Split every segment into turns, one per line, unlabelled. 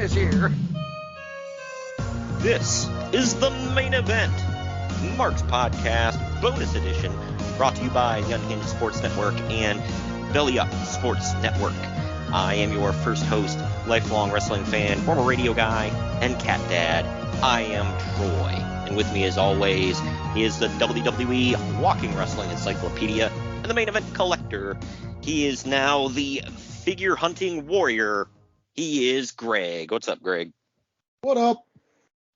is here.
This is the main event, Mark's Podcast Bonus Edition, brought to you by the Unhinged Sports Network and Belly Up Sports Network. I am your first host, lifelong wrestling fan, former radio guy, and cat dad. I am Troy, and with me as always is the WWE Walking Wrestling Encyclopedia and the main event collector. He is now the figure hunting warrior. He is Greg. What's up, Greg?
What up?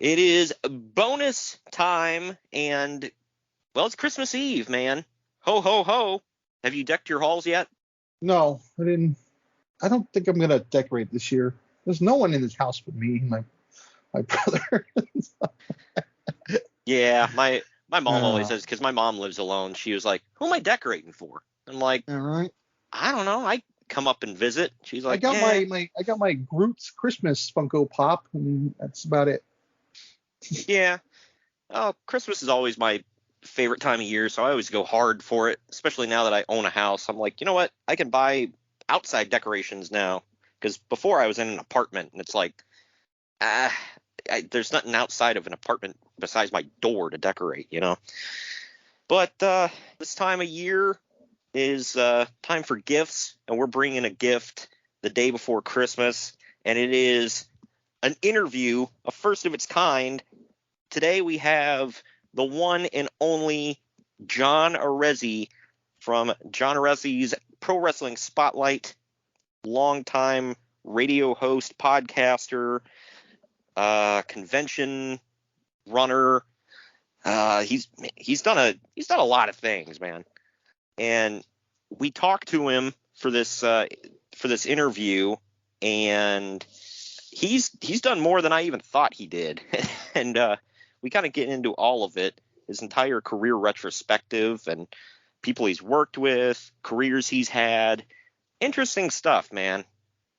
It is bonus time, and, well, it's Christmas Eve, man. Ho, ho, ho. Have you decked your halls yet?
No, I didn't. I don't think I'm going to decorate this year. There's no one in this house but me and my brother.
Yeah, my mom always says, because my mom lives alone, she was like, who am I decorating for? I'm like,
all right.
I don't know. I come up and visit. She's like,
I got my Groot's Christmas Funko Pop, and that's about it.
Yeah. Oh, Christmas is always my favorite time of year, so I always go hard for it, especially now that I own a house. I'm like, you know what? I can buy outside decorations now, because before I was in an apartment, and it's like, there's nothing outside of an apartment besides my door to decorate, you know? But this time of year is time for gifts, and we're bringing a gift the day before Christmas, and it is an interview, a first of its kind. Today we have the one and only John Arezzi from John Arezzi's Pro Wrestling Spotlight, longtime radio host, podcaster, convention runner. He's done a lot of things, man. And we talked to him for this interview, and he's done more than I even thought he did. And we kind of get into all of it, his entire career retrospective and people he's worked with, careers he's had. Interesting stuff, man.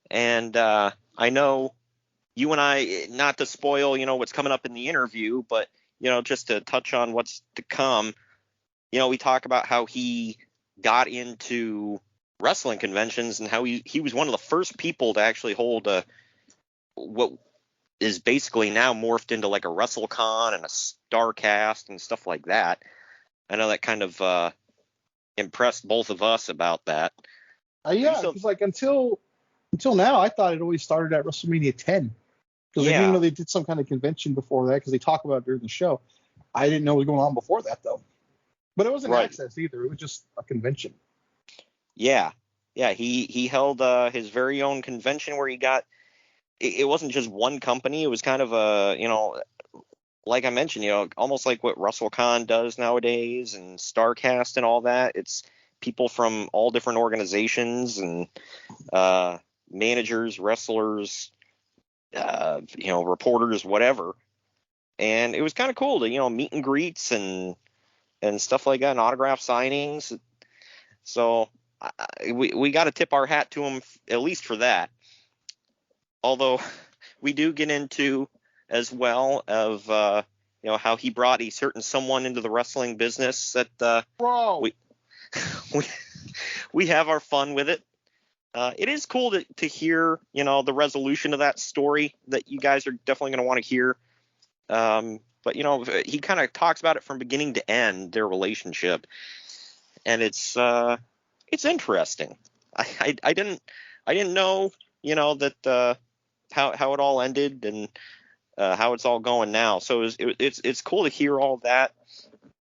And I know you and I, not to spoil, what's coming up in the interview, but, just to touch on what's to come, we talk about how he got into wrestling conventions and how he was one of the first people to actually hold what is basically now morphed into like a WrestleCon and a StarCast and stuff like that. I know that kind of impressed both of us about that.
Yeah, because like until now, I thought it always started at WrestleMania 10. Because I didn't know they did some kind of convention before that, because they talk about it during the show. I didn't know what was going on before that, though. But it wasn't Access either. It was just a convention.
Yeah. Yeah, he held his very own convention where he got – it wasn't just one company. It was kind of a, like I mentioned, almost like what WrestleCon does nowadays and StarCast and all that. It's people from all different organizations and managers, wrestlers, reporters, whatever. And it was kind of cool to, meet and greets and stuff like that, and autograph signings. So we got to tip our hat to him at least for that. Although we do get into as well of how he brought a certain someone into the wrestling business that we have our fun with it. It is cool to hear the resolution of that story that you guys are definitely going to want to hear. But he kind of talks about it from beginning to end, their relationship, and it's interesting. I didn't know that how it all ended and how it's all going now. So it's cool to hear all that.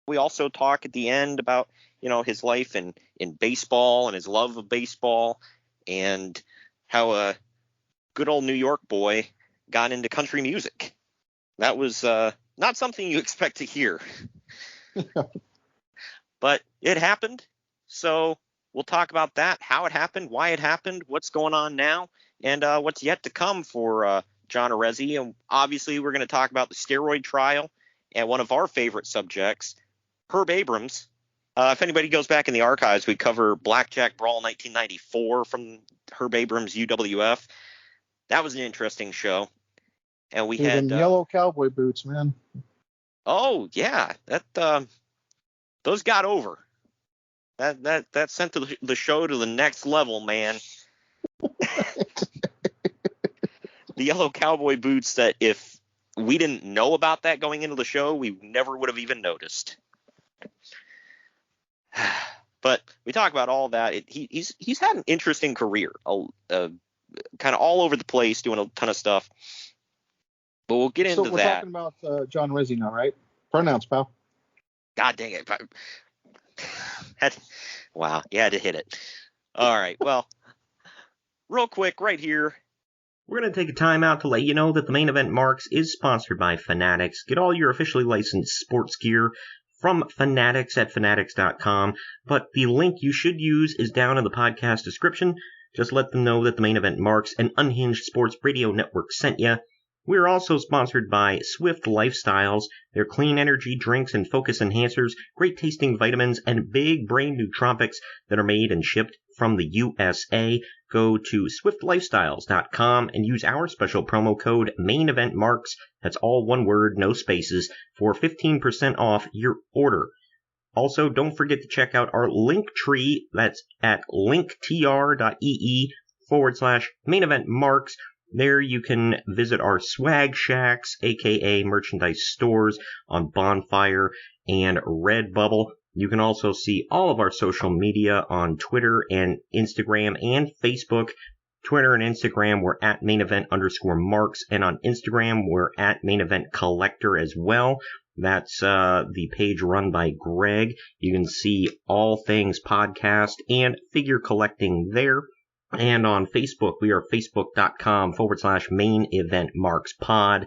We also talk at the end about his life in baseball and his love of baseball and how a good old New York boy got into country music. That was not something you expect to hear. But it happened. So we'll talk about that, how it happened, why it happened, what's going on now, and what's yet to come for John Arezzi. And obviously, we're going to talk about the steroid trial and one of our favorite subjects, Herb Abrams. If anybody goes back in the archives, we cover Blackjack Brawl 1994 from Herb Abrams' UWF. That was an interesting show. And we had
yellow cowboy boots, man.
Oh yeah, that those got over. That sent the show to the next level, man. yellow cowboy boots that if we didn't know about that going into the show, we never would have even noticed. But we talk about all that. He's had an interesting career, kind of all over the place, doing a ton of stuff. But we'll get into that. So
we're talking about John Arezzi now, right? Pronouns, pal.
God dang it. Wow, you had to hit it. All right, well, real quick right here. We're going to take a time out to let you know that the Main Event Marks is sponsored by Fanatics. Get all your officially licensed sports gear from Fanatics at fanatics.com. But the link you should use is down in the podcast description. Just let them know that the Main Event Marks and Unhinged Sports Radio Network sent you. We're also sponsored by Swift Lifestyles. Their clean energy drinks and focus enhancers, great tasting vitamins, and big brain nootropics that are made and shipped from the USA. Go to swiftlifestyles.com and use our special promo code MAINEVENTMARKS, that's all one word, no spaces, for 15% off your order. Also, don't forget to check out our link tree. That's at linktr.ee/MainEventMarks. There you can visit our swag shacks, aka merchandise stores, on Bonfire and Redbubble. You can also see all of our social media on Twitter and Instagram and Facebook. Twitter and Instagram, we're at @MainEvent_Marks, and on Instagram, we're at MainEventCollector as well. That's the page run by Greg. You can see all things podcast and figure collecting there. And on Facebook, we are facebook.com/MainEventMarksPod.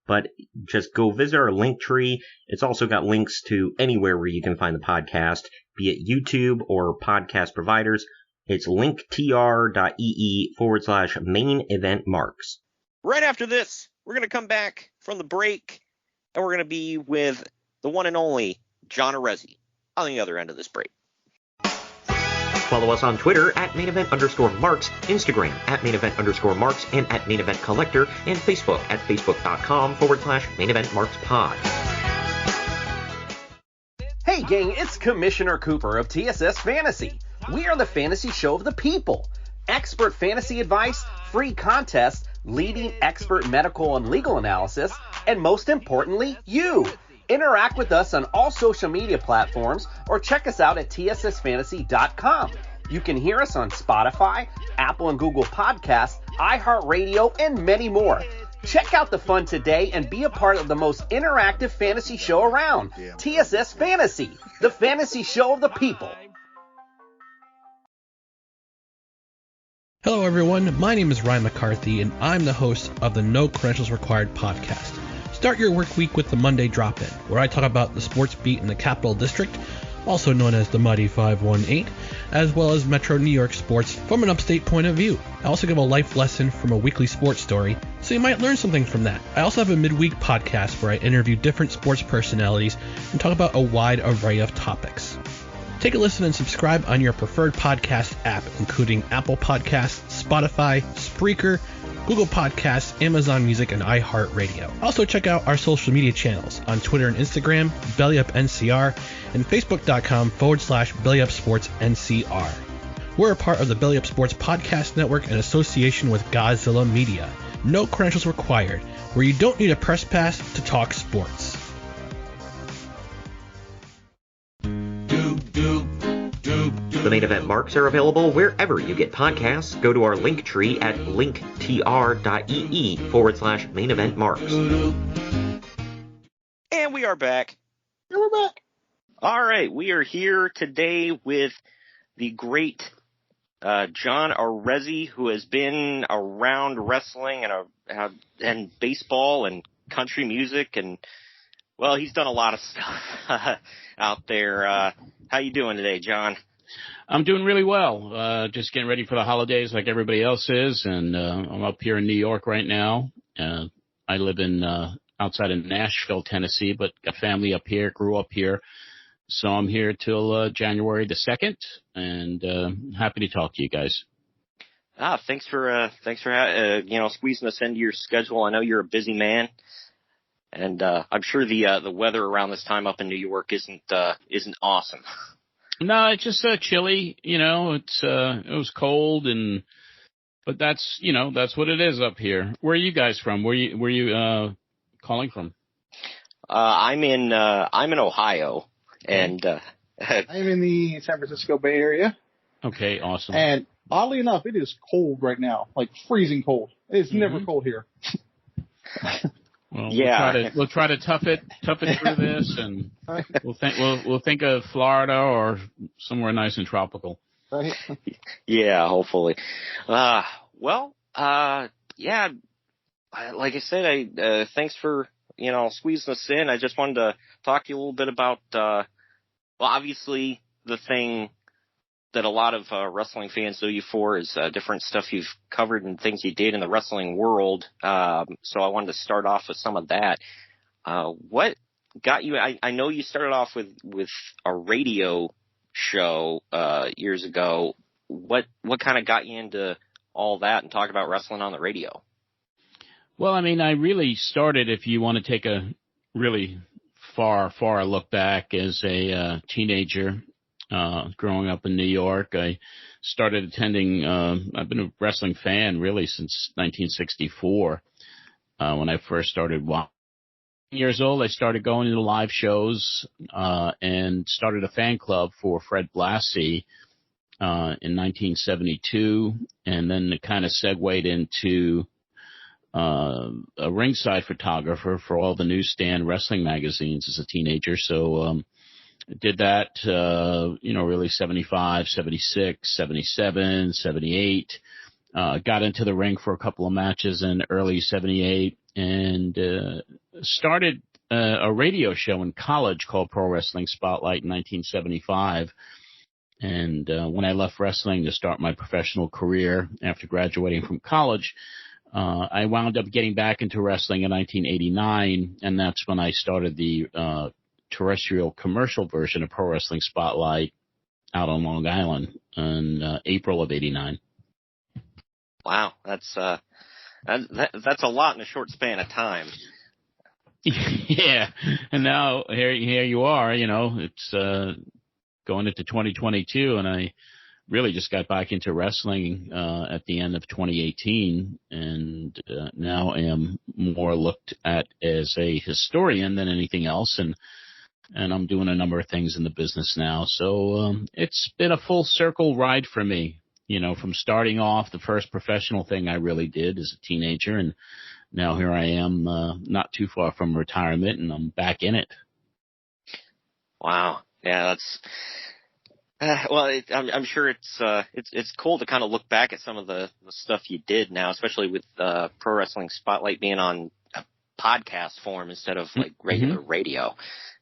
But just go visit our link tree. It's also got links to anywhere where you can find the podcast, be it YouTube or podcast providers. It's linktr.ee/MainEventMarks. Right after this, we're going to come back from the break, and we're going to be with the one and only John Arezzi on the other end of this break. Follow us on Twitter at @MainEvent_Marks, Instagram at @MainEvent_Marks, and at @MainEventCollector, and Facebook at facebook.com/MainEventMarksPod.
Hey gang, it's Commissioner Cooper of TSS Fantasy. We are the fantasy show of the people. Expert fantasy advice, free contests, leading expert medical and legal analysis, and most importantly, you. Interact with us on all social media platforms or check us out at tssfantasy.com. You can hear us on Spotify, Apple and Google Podcasts, iHeartRadio, and many more. Check out the fun today and be a part of the most interactive fantasy show around. TSS Fantasy, the fantasy show of the people.
Hello everyone, my name is Ryan McCarthy and I'm the host of the No Credentials Required podcast. Start your work week with the Monday Drop-In, where I talk about the sports beat in the Capital District, also known as the Mighty 518, as well as Metro New York sports from an upstate point of view. I also give a life lesson from a weekly sports story, so you might learn something from that. I also have a midweek podcast where I interview different sports personalities and talk about a wide array of topics. Take a listen and subscribe on your preferred podcast app, including Apple Podcasts, Spotify, Spreaker, Google Podcasts, Amazon Music, and iHeartRadio. Also check out our social media channels on Twitter and Instagram, BellyUpNCR, and Facebook.com/BellyUpSportsNCR. We're a part of the Belly Up Sports Podcast Network in association with Godzilla Media. No credentials required, where you don't need a press pass to talk sports.
The Main Event Marks are available wherever you get podcasts. Go to our link tree at linktr.ee/MainEventMarks. And we are back.
And we're back.
All right, we are here today with the great John Arezzi, who has been around wrestling and baseball and country music, and well, he's done a lot of stuff out there. How you doing today, John?
I'm doing really well. Just getting ready for the holidays like everybody else is, and I'm up here in New York right now. I live in outside of Nashville, Tennessee, but got family up here, grew up here. So I'm here till January the 2nd, and happy to talk to you guys.
Thanks for squeezing us into your schedule. I know you're a busy man, and I'm sure the weather around this time up in New York isn't awesome.
No, it's just chilly. You know, it was cold, But that's what it is up here. Where are you guys from? Where you calling from?
I'm in Ohio, and
I'm in the San Francisco Bay Area.
Okay, awesome.
And oddly enough, it is cold right now, like freezing cold. It's never cold here.
Well, we'll try to tough it through this, and we'll think of Florida or somewhere nice and tropical.
Right.
Yeah, hopefully. Yeah. Like I said, thanks for squeezing us in. I just wanted to talk to you a little bit about obviously the thing that a lot of wrestling fans know you for is different stuff you've covered and things you did in the wrestling world. So I wanted to start off with some of that. What got you? I know you started off with a radio show years ago. What kind of got you into all that and talk about wrestling on the radio?
Well, I mean, I really started, if you want to take a really far look back, as a teenager. Growing up in New York, I started attending, I've been a wrestling fan really since 1964. When I first started years old, I started going to live shows, and started a fan club for Fred Blassie, in 1972. And then it kind of segued into, a ringside photographer for all the newsstand wrestling magazines as a teenager. So, did that, really 75, 76, 77, 78. Got into the ring for a couple of matches in early 78 and started a radio show in college called Pro Wrestling Spotlight in 1975. And when I left wrestling to start my professional career after graduating from college, I wound up getting back into wrestling in 1989, and that's when I started the terrestrial commercial version of Pro Wrestling Spotlight out on Long Island in April of '89.
Wow, that's a lot in a short span of time.
Yeah, and now here you are. It's going into 2022, and I really just got back into wrestling at the end of 2018, and now am more looked at as a historian than anything else, and I'm doing a number of things in the business now. So it's been a full circle ride for me, from starting off the first professional thing I really did as a teenager. And now here I am, not too far from retirement, and I'm back in it.
Wow. Yeah, that's, I'm sure it's cool to kind of look back at some of the stuff you did now, especially with Pro Wrestling Spotlight being on a podcast form instead of like regular radio.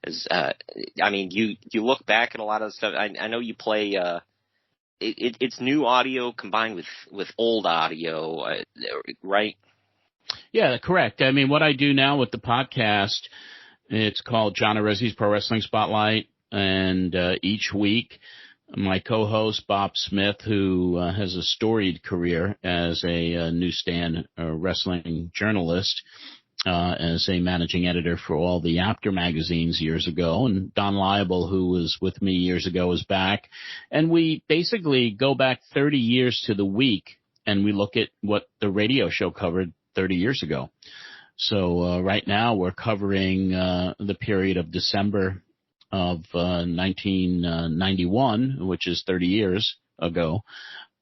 You look back at a lot of the stuff. I know you play, it's new audio combined with old audio, right?
Yeah, correct. I mean, what I do now with the podcast, it's called John Arezzi's Pro Wrestling Spotlight. And each week, my co-host, Bob Smith, who has a storied career as a newsstand wrestling journalist, as a managing editor for all the After magazines years ago. And Don Liable, who was with me years ago, is back. And we basically go back 30 years to the week, and we look at what the radio show covered 30 years ago. So right now we're covering the period of December of 1991, which is 30 years ago.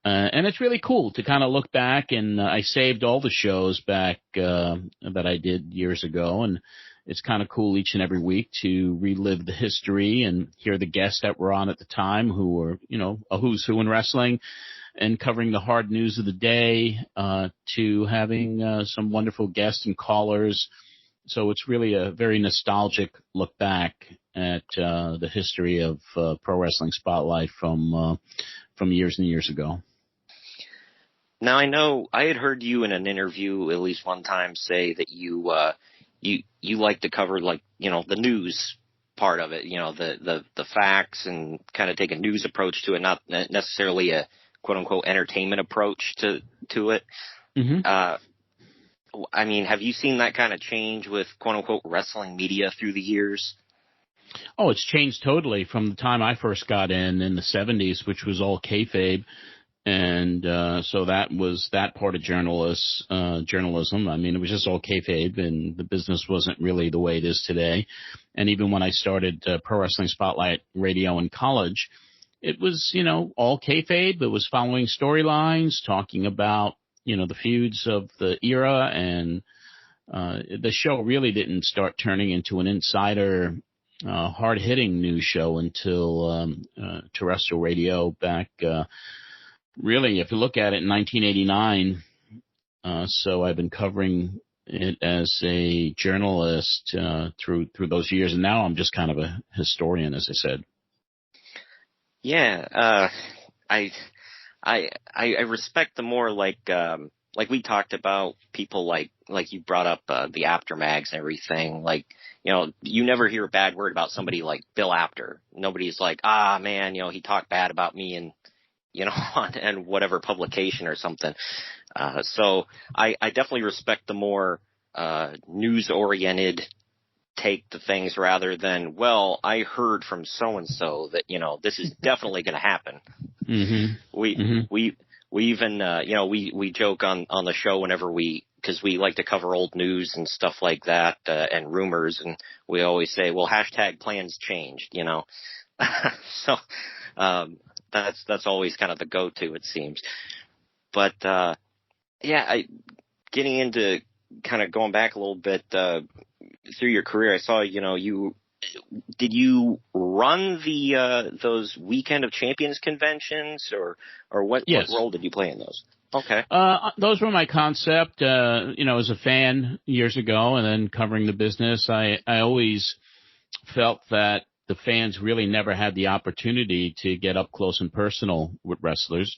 And it's really cool to kind of look back, and I saved all the shows back that I did years ago, and it's kind of cool each and every week to relive the history and hear the guests that were on at the time who were, a who's who in wrestling, and covering the hard news of the day, to having some wonderful guests and callers. So it's really a very nostalgic look back at the history of Pro Wrestling Spotlight from years and years ago.
Now, I know I had heard you in an interview at least one time say that you like to cover, like, the news part of it, the facts, and kind of take a news approach to it, not necessarily a quote unquote entertainment approach to it. Mm-hmm. Have you seen that kind of change with quote unquote wrestling media through the years?
Oh, it's changed totally from the time I first got in the 70s, which was all kayfabe. And so that was that part of journalism. I mean, it was just all kayfabe, and the business wasn't really the way it is today. And even when I started Pro Wrestling Spotlight Radio in college, it was, all kayfabe. It was following storylines, talking about, the feuds of the era. And the show really didn't start turning into an insider, hard-hitting news show until terrestrial radio back really, if you look at it in 1989, so I've been covering it as a journalist through those years, and now I'm just kind of a historian, as I said.
Yeah, I respect the more like we talked about people like you brought up the Apter mags and everything. Like, you never hear a bad word about somebody like Bill Apter. Nobody's like, man, he talked bad about me and and whatever publication or something. So I definitely respect the more news-oriented take to things rather than, well, I heard from so-and-so that, this is definitely going to happen.
Mm-hmm.
We even, we joke on the show whenever because we like to cover old news and stuff like that and rumors, and we always say, well, # plans changed, So that's always kind of the go-to, it seems. But, getting into kind of going back a little bit, through your career, I saw, did you run those Weekend of Champions conventions or what,
yes.
What role did you play in those? Okay.
Those were my concept, as a fan years ago and then covering the business. I always felt that the fans really never had the opportunity to get up close and personal with wrestlers.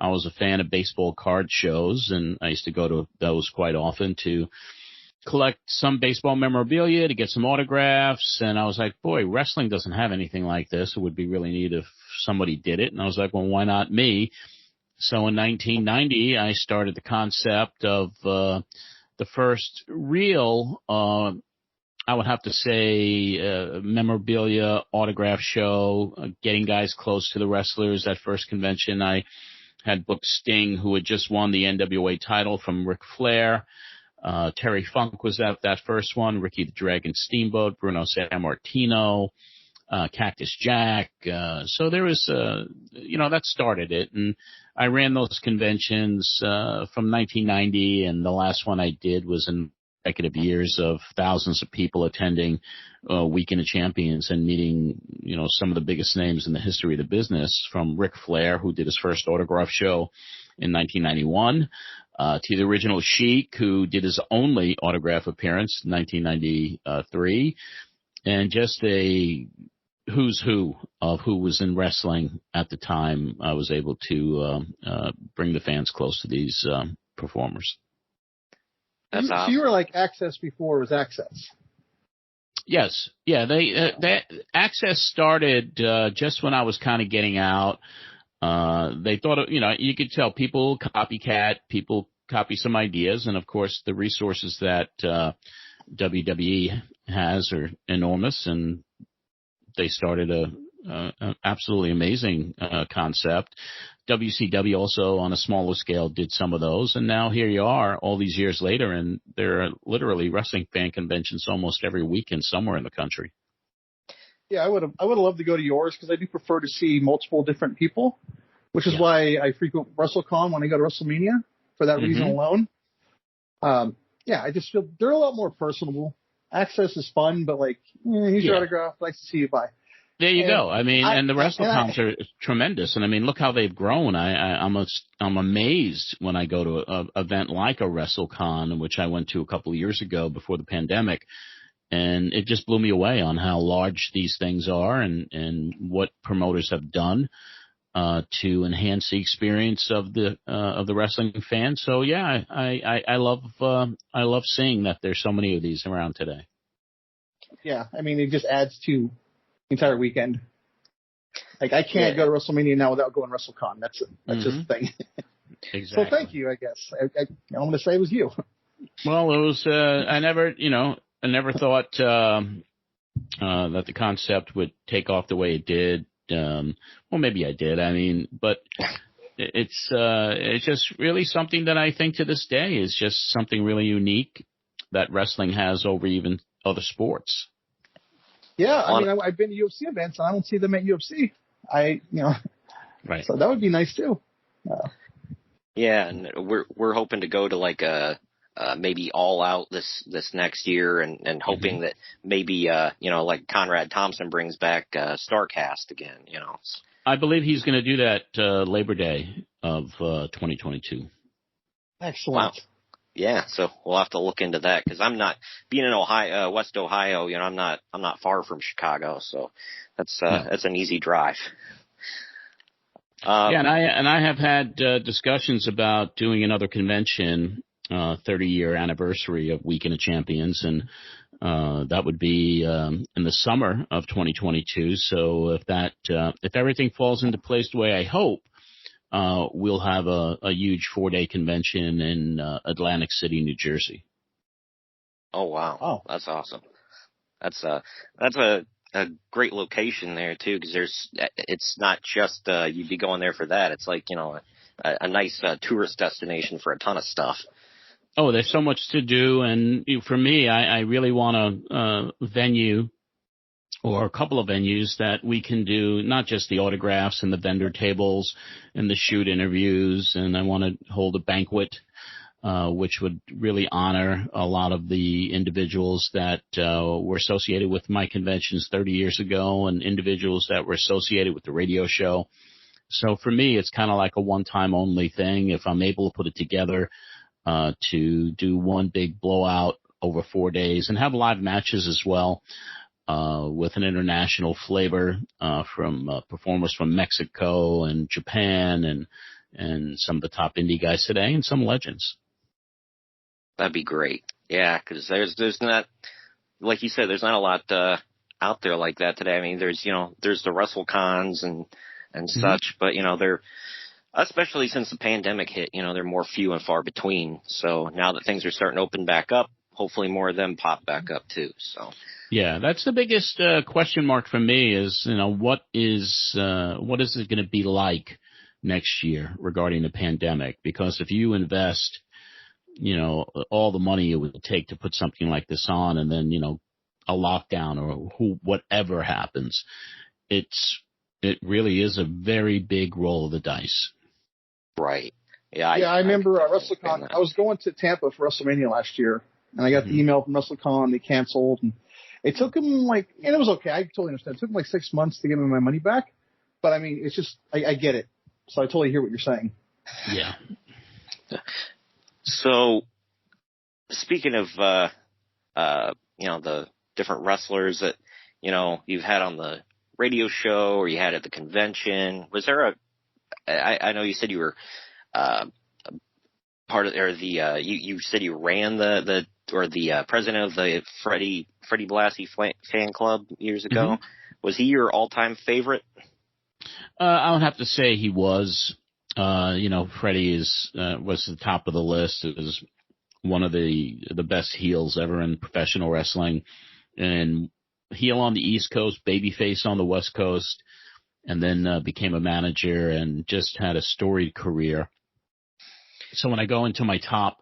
I was a fan of baseball card shows, and I used to go to those quite often to collect some baseball memorabilia, to get some autographs. And I was like, boy, wrestling doesn't have anything like this. It would be really neat if somebody did it. And I was like, well, why not me? So in 1990, I started the concept of the first real I would have to say memorabilia autograph show, getting guys close to the wrestlers. That first convention, I had booked Sting, who had just won the NWA title from Ric Flair. Terry Funk was at that first one, Ricky the Dragon Steamboat, Bruno Sammartino, Cactus Jack. So there was, that started it. And I ran those conventions from 1990, and the last one I did was in consecutive years of thousands of people attending Weekend of Champions and meeting, some of the biggest names in the history of the business, from Ric Flair, who did his first autograph show in 1991, to the original Sheik, who did his only autograph appearance in 1993, and just a who's who of who was in wrestling at the time. I was able to bring the fans close to these performers.
That's awesome. So you were like Access before it was Access.
Yes. Yeah. They Access started just when I was kind of getting out. They thought, you could tell people copycat, people copy some ideas. And of course, the resources that WWE has are enormous. And they started an absolutely amazing concept. WCW also, on a smaller scale, did some of those, and now here you are all these years later, and there are literally wrestling fan conventions almost every weekend somewhere in the country.
Yeah, I would have loved to go to yours, because I do prefer to see multiple different people, which is why I frequent WrestleCon when I go to WrestleMania, for that reason alone. I just feel they're a lot more personable. Access is fun, but here's your autograph, nice to see you, bye.
There you go. I mean, and the WrestleCons are tremendous. And I mean, look how they've grown. I'm amazed when I go to an event like a WrestleCon, which I went to a couple of years ago before the pandemic. And it just blew me away on how large these things are and what promoters have done to enhance the experience of the wrestling fan. So yeah, I love seeing that there's so many of these around today.
Yeah, I mean, it just adds to entire weekend. I can't go to WrestleMania now without going to WrestleCon. That's just the thing.
Exactly.
So thank you, I guess. I'm going to say it was you.
Well, it was, I never thought that the concept would take off the way it did. Well, maybe I did. I mean, but it's just really something that I think to this day is just something really unique that wrestling has over even other sports.
Yeah, I mean, I've been to UFC events, and I don't see them at UFC.
Right.
So that would be nice too.
Yeah, and we're hoping to go to like a maybe All Out this next year, and hoping that maybe like Conrad Thompson brings back Starcast again.
I believe he's going to do that Labor Day of 2022.
Excellent.
Wow. Yeah, so we'll have to look into that, because I'm not being in Ohio, West Ohio. I'm not far from Chicago, so that's an easy drive.
And I have had discussions about doing another convention, 30-year anniversary of Weekend of Champions, and that would be in the summer of 2022. So if everything falls into place the way I hope, we'll have a huge 4-day convention in Atlantic City, New Jersey.
Oh wow!
Oh,
that's awesome. That's a great location there too, because it's not just you'd be going there for that. It's like a nice tourist destination for a ton of stuff.
Oh, there's so much to do, and for me, I really want a venue or a couple of venues that we can do not just the autographs and the vendor tables and the shoot interviews, and I want to hold a banquet, which would really honor a lot of the individuals that were associated with my conventions 30 years ago, and individuals that were associated with the radio show. So for me, it's kind of like a one-time only thing. If I'm able to put it together to do one big blowout over 4 days and have live matches as well, with an international flavor from performers from Mexico and Japan and some of the top indie guys today and some legends.
That'd be great. Yeah, because there's not, like you said, there's not a lot out there like that today. I mean, there's the WrestleCons and such, but they're, especially since the pandemic hit, they're more few and far between. So now that things are starting to open back up, hopefully more of them pop back up too. So
yeah, that's the biggest question mark for me is, what is it going to be like next year regarding the pandemic? Because if you invest, all the money it would take to put something like this on, and then, a lockdown or whatever happens, it really is a very big roll of the dice.
Right. Yeah.
I remember WrestleCon. I was going to Tampa for WrestleMania last year, and I got the email from WrestleCon. They canceled, and it took them and it was okay. I totally understand. It took them 6 months to give me my money back. But I mean, it's just, I get it. So I totally hear what you're saying.
Yeah.
So speaking of, the different wrestlers that, you've had on the radio show or you had at the convention, was there I know you said you were, part of, or you said you ran the president of the Freddie Blassie fan club years ago. Mm-hmm. Was he your all-time favorite?
I would have to say he was. Freddie was the top of the list. It was one of the best heels ever in professional wrestling, and heel on the East Coast, babyface on the West Coast, and then became a manager and just had a storied career. So when I go into my top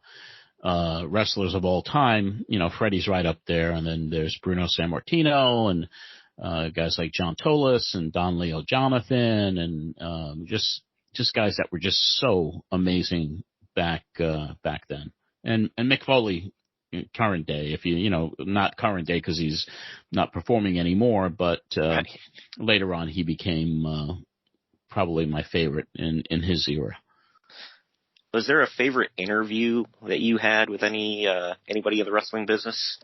wrestlers of all time, Freddie's right up there, and then there's Bruno Sammartino and guys like John Tolis and Don Leo Jonathan, and just guys that were just so amazing back then. And Mick Foley, current day, if not current day because he's not performing anymore, but later on he became probably my favorite in his era.
Was there a favorite interview that you had with anybody in the wrestling business?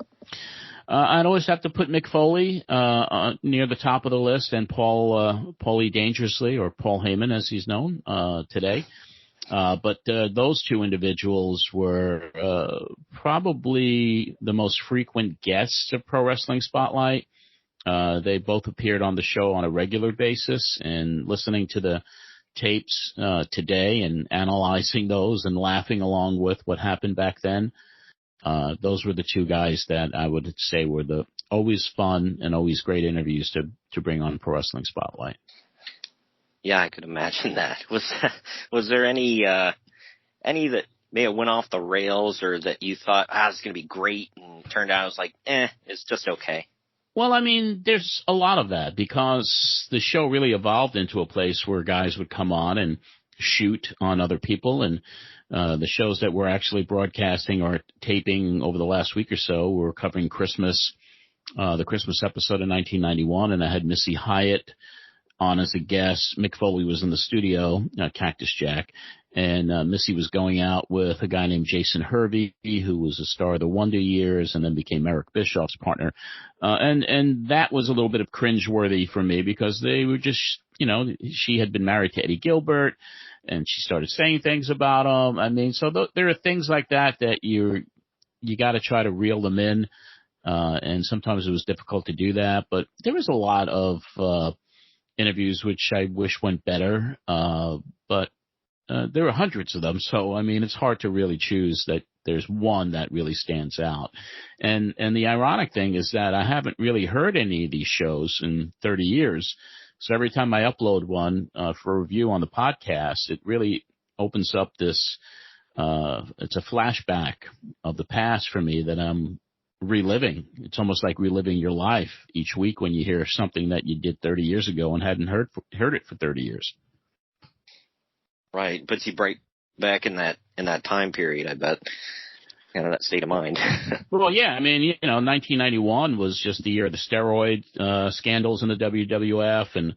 I'd always have to put Mick Foley near the top of the list, and Paulie Dangerously, or Paul Heyman as he's known today. But those two individuals were probably the most frequent guests of Pro Wrestling Spotlight. They both appeared on the show on a regular basis, and listening to the tapes today and analyzing those and laughing along with what happened back then, those were the two guys that I would say were the always fun and always great interviews to bring on Pro Wrestling Spotlight.
Yeah, I could imagine that. Was there any that may have went off the rails, or that you thought, this is going to be great, and turned out it was like, it's just okay?
Well, I mean, there's a lot of that, because the show really evolved into a place where guys would come on and shoot on other people, and the shows that we're actually broadcasting or taping over the last week or so, we're covering Christmas, the Christmas episode of 1991, and I had Missy Hyatt on as a guest. Mick Foley was in the studio, Cactus Jack, and Missy was going out with a guy named Jason Hervey, who was a star of the Wonder Years and then became Eric Bischoff's partner. And that was a little bit of cringeworthy for me, because they were just, she had been married to Eddie Gilbert, and she started saying things about him. I mean, so there are things like that you got to try to reel them in. And sometimes it was difficult to do that, but there was a lot of interviews which I wish went better, but there were hundreds of them. So, I mean, it's hard to really choose that there's one that really stands out. And the ironic thing is that I haven't really heard any of these shows in 30 years. So every time I upload one for review on the podcast, it really opens up this, it's a flashback of the past for me that I'm reliving. It's almost like reliving your life each week when you hear something that you did 30 years ago and hadn't heard it for 30 years.
Right, puts you right back in that time period, I bet, that state of mind.
Well, yeah, I mean, 1991 was just the year of the steroid scandals in the WWF, and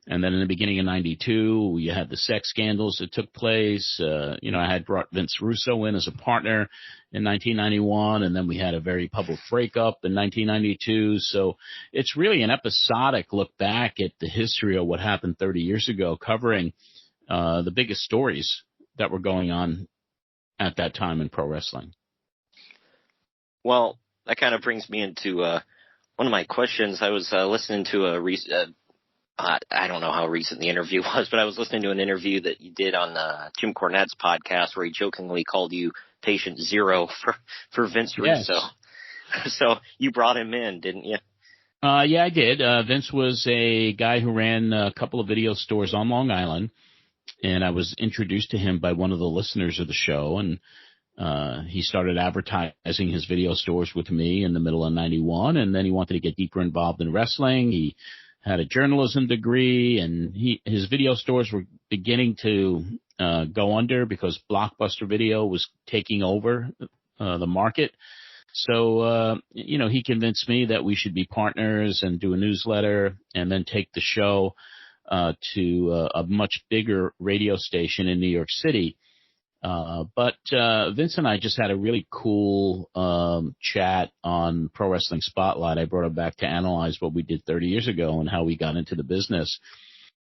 then in the beginning of 92, you had the sex scandals that took place. I had brought Vince Russo in as a partner in 1991, and then we had a very public breakup in 1992. So it's really an episodic look back at the history of what happened 30 years ago, covering the biggest stories that were going on at that time in pro wrestling.
Well, that kind of brings me into one of my questions. I was listening to I don't know how recent the interview was, but I was listening to an interview that you did on Jim Cornette's podcast, where he jokingly called you Patient Zero for Vince Russo. Yes. So you brought him in, didn't you?
Yeah, I did. Vince was a guy who ran a couple of video stores on Long Island, and I was introduced to him by one of the listeners of the show, and he started advertising his video stores with me in the middle of 91, and then he wanted to get deeper involved in wrestling. He had a journalism degree, and his video stores were beginning to go under because Blockbuster Video was taking over the market. So, he convinced me that we should be partners and do a newsletter and then take the show to a much bigger radio station in New York City. But Vince and I just had a really cool chat on Pro Wrestling Spotlight. I brought him back to analyze what we did 30 years ago and how we got into the business.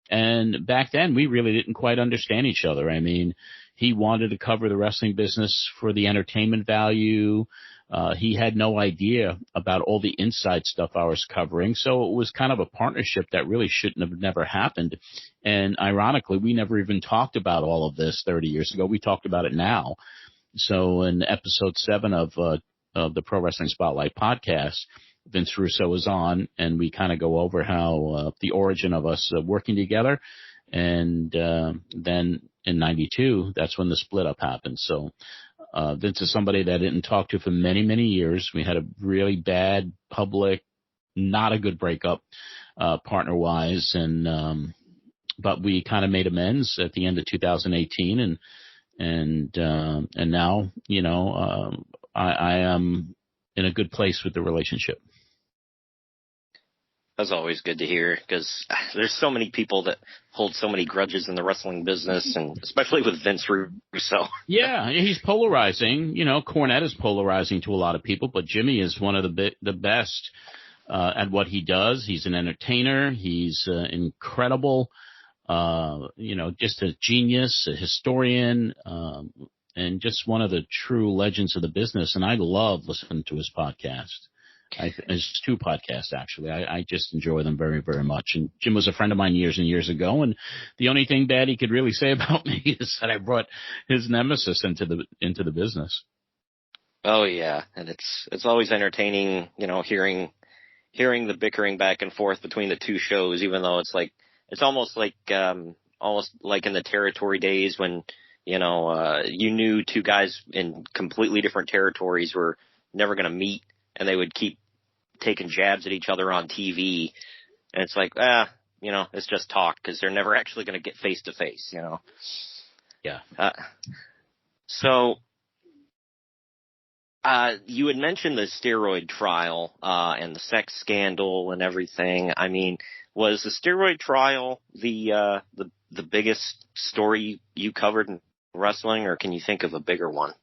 And back then, we really didn't quite understand each other. I mean, he wanted to cover the wrestling business for the entertainment value. He had no idea about all the inside stuff I was covering. So it was kind of a partnership that really shouldn't have never happened. And ironically, we never even talked about all of this 30 years ago. We talked about it now. So in episode 7 of the Pro Wrestling Spotlight podcast, Vince Russo was on, and we kind of go over how the origin of us working together. And then in 92, that's when the split up happened. So Vince is somebody that I didn't talk to for many, many years. We had a really bad public, not a good breakup partner-wise, and but we kind of made amends at the end of 2018, and now, I am in a good place with the relationship.
That's always good to hear, because there's so many people that hold so many grudges in the wrestling business, and especially with Vince Russo.
Yeah, he's polarizing. Cornette is polarizing to a lot of people, but Jimmy is one of the best at what he does. He's an entertainer. He's incredible. Just a genius, a historian, and just one of the true legends of the business. And I love listening to his podcast. It's 2 podcasts, actually. I just enjoy them very, very much. And Jim was a friend of mine years and years ago, and the only thing bad he could really say about me is that I brought his nemesis into the business.
Oh yeah, and it's always entertaining, hearing the bickering back and forth between the two shows, even though it's almost like almost like in the territory days when, you know, you knew two guys in completely different territories were never going to meet, and they would keep taking jabs at each other on TV. And it's like, you know, it's just talk, because they're never actually going to get face to face, you know?
Yeah.
So, you had mentioned the steroid trial, and the sex scandal and everything. I mean, was the steroid trial the biggest story you covered in wrestling, or can you think of a bigger one?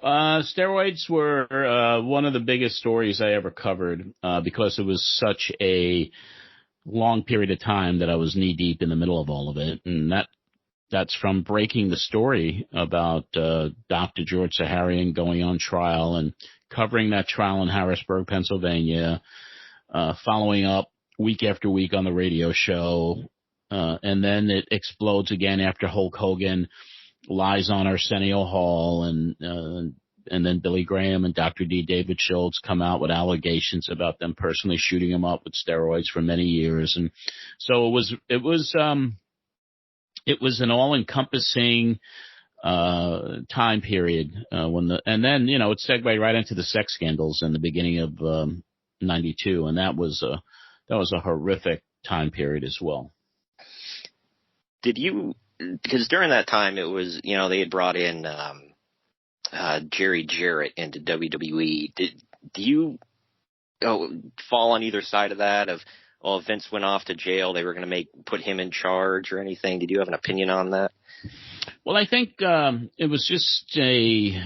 Steroids were one of the biggest stories I ever covered, because it was such a long period of time that I was knee deep in the middle of all of it. And that's from breaking the story about Dr. George Saharian going on trial and covering that trial in Harrisburg, Pennsylvania, following up week after week on the radio show. And then it explodes again after Hulk Hogan lies on Arsenio Hall, and then Billy Graham and Dr. D. David Schultz come out with allegations about them personally shooting him up with steroids for many years. And so it was an all-encompassing time period and then, you know, it segued right into the sex scandals in the beginning of 92, and that was a horrific time period as well.
Because during that time it was, you know, they had brought in Jerry Jarrett into WWE. Do you fall on either side of that? Of, well, if Vince went off to jail, they were going to put him in charge or anything? Did you have an opinion on that?
Well, I think it was just a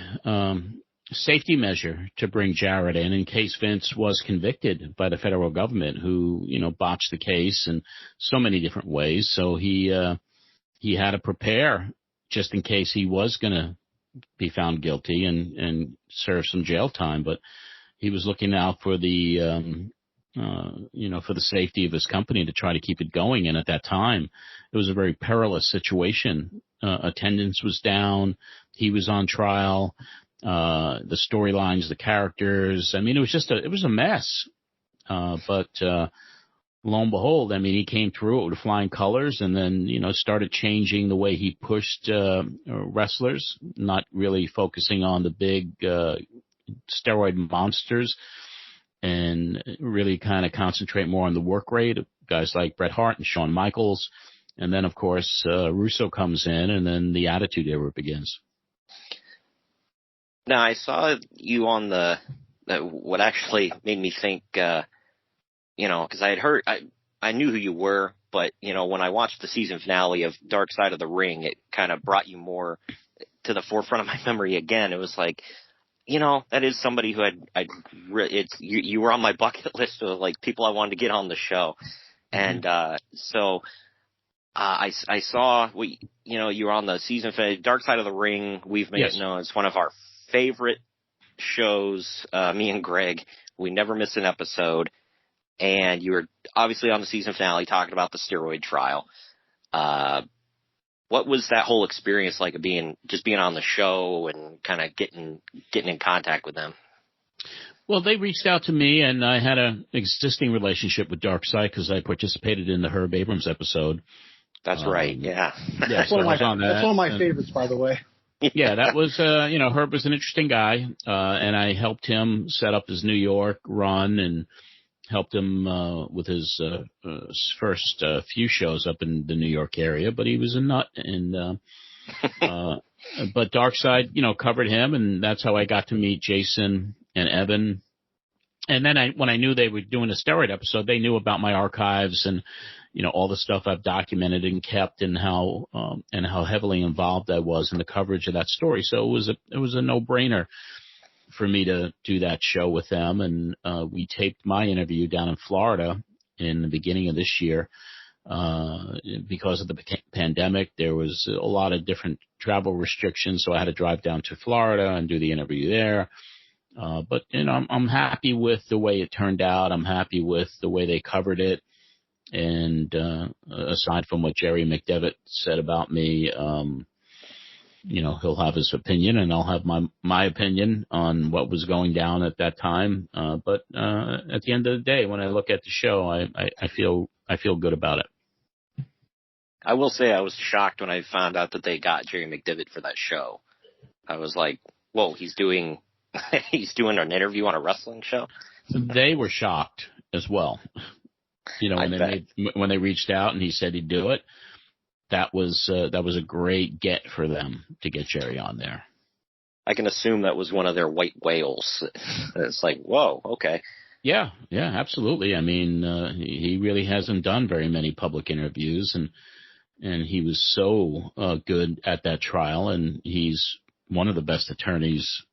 safety measure to bring Jarrett in case Vince was convicted by the federal government, who, you know, botched the case in so many different ways. So he had to prepare just in case he was going to be found guilty and serve some jail time. But he was looking out for the for the safety of his company to try to keep it going. And at that time, it was a very perilous situation. Attendance was down. He was on trial. The storylines, the characters. I mean, it was a mess. But lo and behold, I mean, he came through it with flying colors, and then, you know, started changing the way he pushed wrestlers, not really focusing on the big steroid monsters, and really kind of concentrate more on the work rate of guys like Bret Hart and Shawn Michaels. And then, of course, Russo comes in, and then the Attitude Era begins.
Now, I saw you on what actually made me think, you know, because I had heard, I knew who you were, but, you know, when I watched the season finale of Dark Side of the Ring, it kind of brought you more to the forefront of my memory again. It was like, you know, that is somebody who you were on my bucket list of like people I wanted to get on the show. And, so, I saw, you were on the season finale, Dark Side of the Ring. We've made it known it's one of our favorite shows, me and Greg. We never miss an episode. And you were obviously on the season finale talking about the steroid trial. What was that whole experience like of being on the show and kind of getting in contact with them?
Well, they reached out to me, and I had an existing relationship with Darkside because I participated in the Herb Abrams episode.
That's right. Yeah.
That's one of my favorites, by the way.
Yeah, that was, Herb was an interesting guy, and I helped him set up his New York run and helped him with his first few shows up in the New York area, but he was a nut. And but Darkside, covered him, and that's how I got to meet Jason and Evan. And then when I knew they were doing a steroid episode, they knew about my archives and all the stuff I've documented and kept, and how heavily involved I was in the coverage of that story. So it was a no-brainer for me to do that show with them. And we taped my interview down in Florida in the beginning of this year. Because of the pandemic, there was a lot of different travel restrictions, so I had to drive down to Florida and do the interview there. But I'm happy with the way it turned out. I'm happy with the way they covered it. And aside from what Jerry McDevitt said about me, he'll have his opinion, and I'll have my opinion on what was going down at that time. But at the end of the day, when I look at the show, I feel good about it.
I will say I was shocked when I found out that they got Jerry McDevitt for that show. I was like, whoa, he's doing an interview on a wrestling show?
They were shocked as well. When they reached out and he said he'd do it, that was a great get for them to get Jerry on there.
I can assume that was one of their white whales. It's like, whoa, okay.
Yeah, absolutely. I mean, he really hasn't done very many public interviews, and he was so good at that trial, and he's one of the best attorneys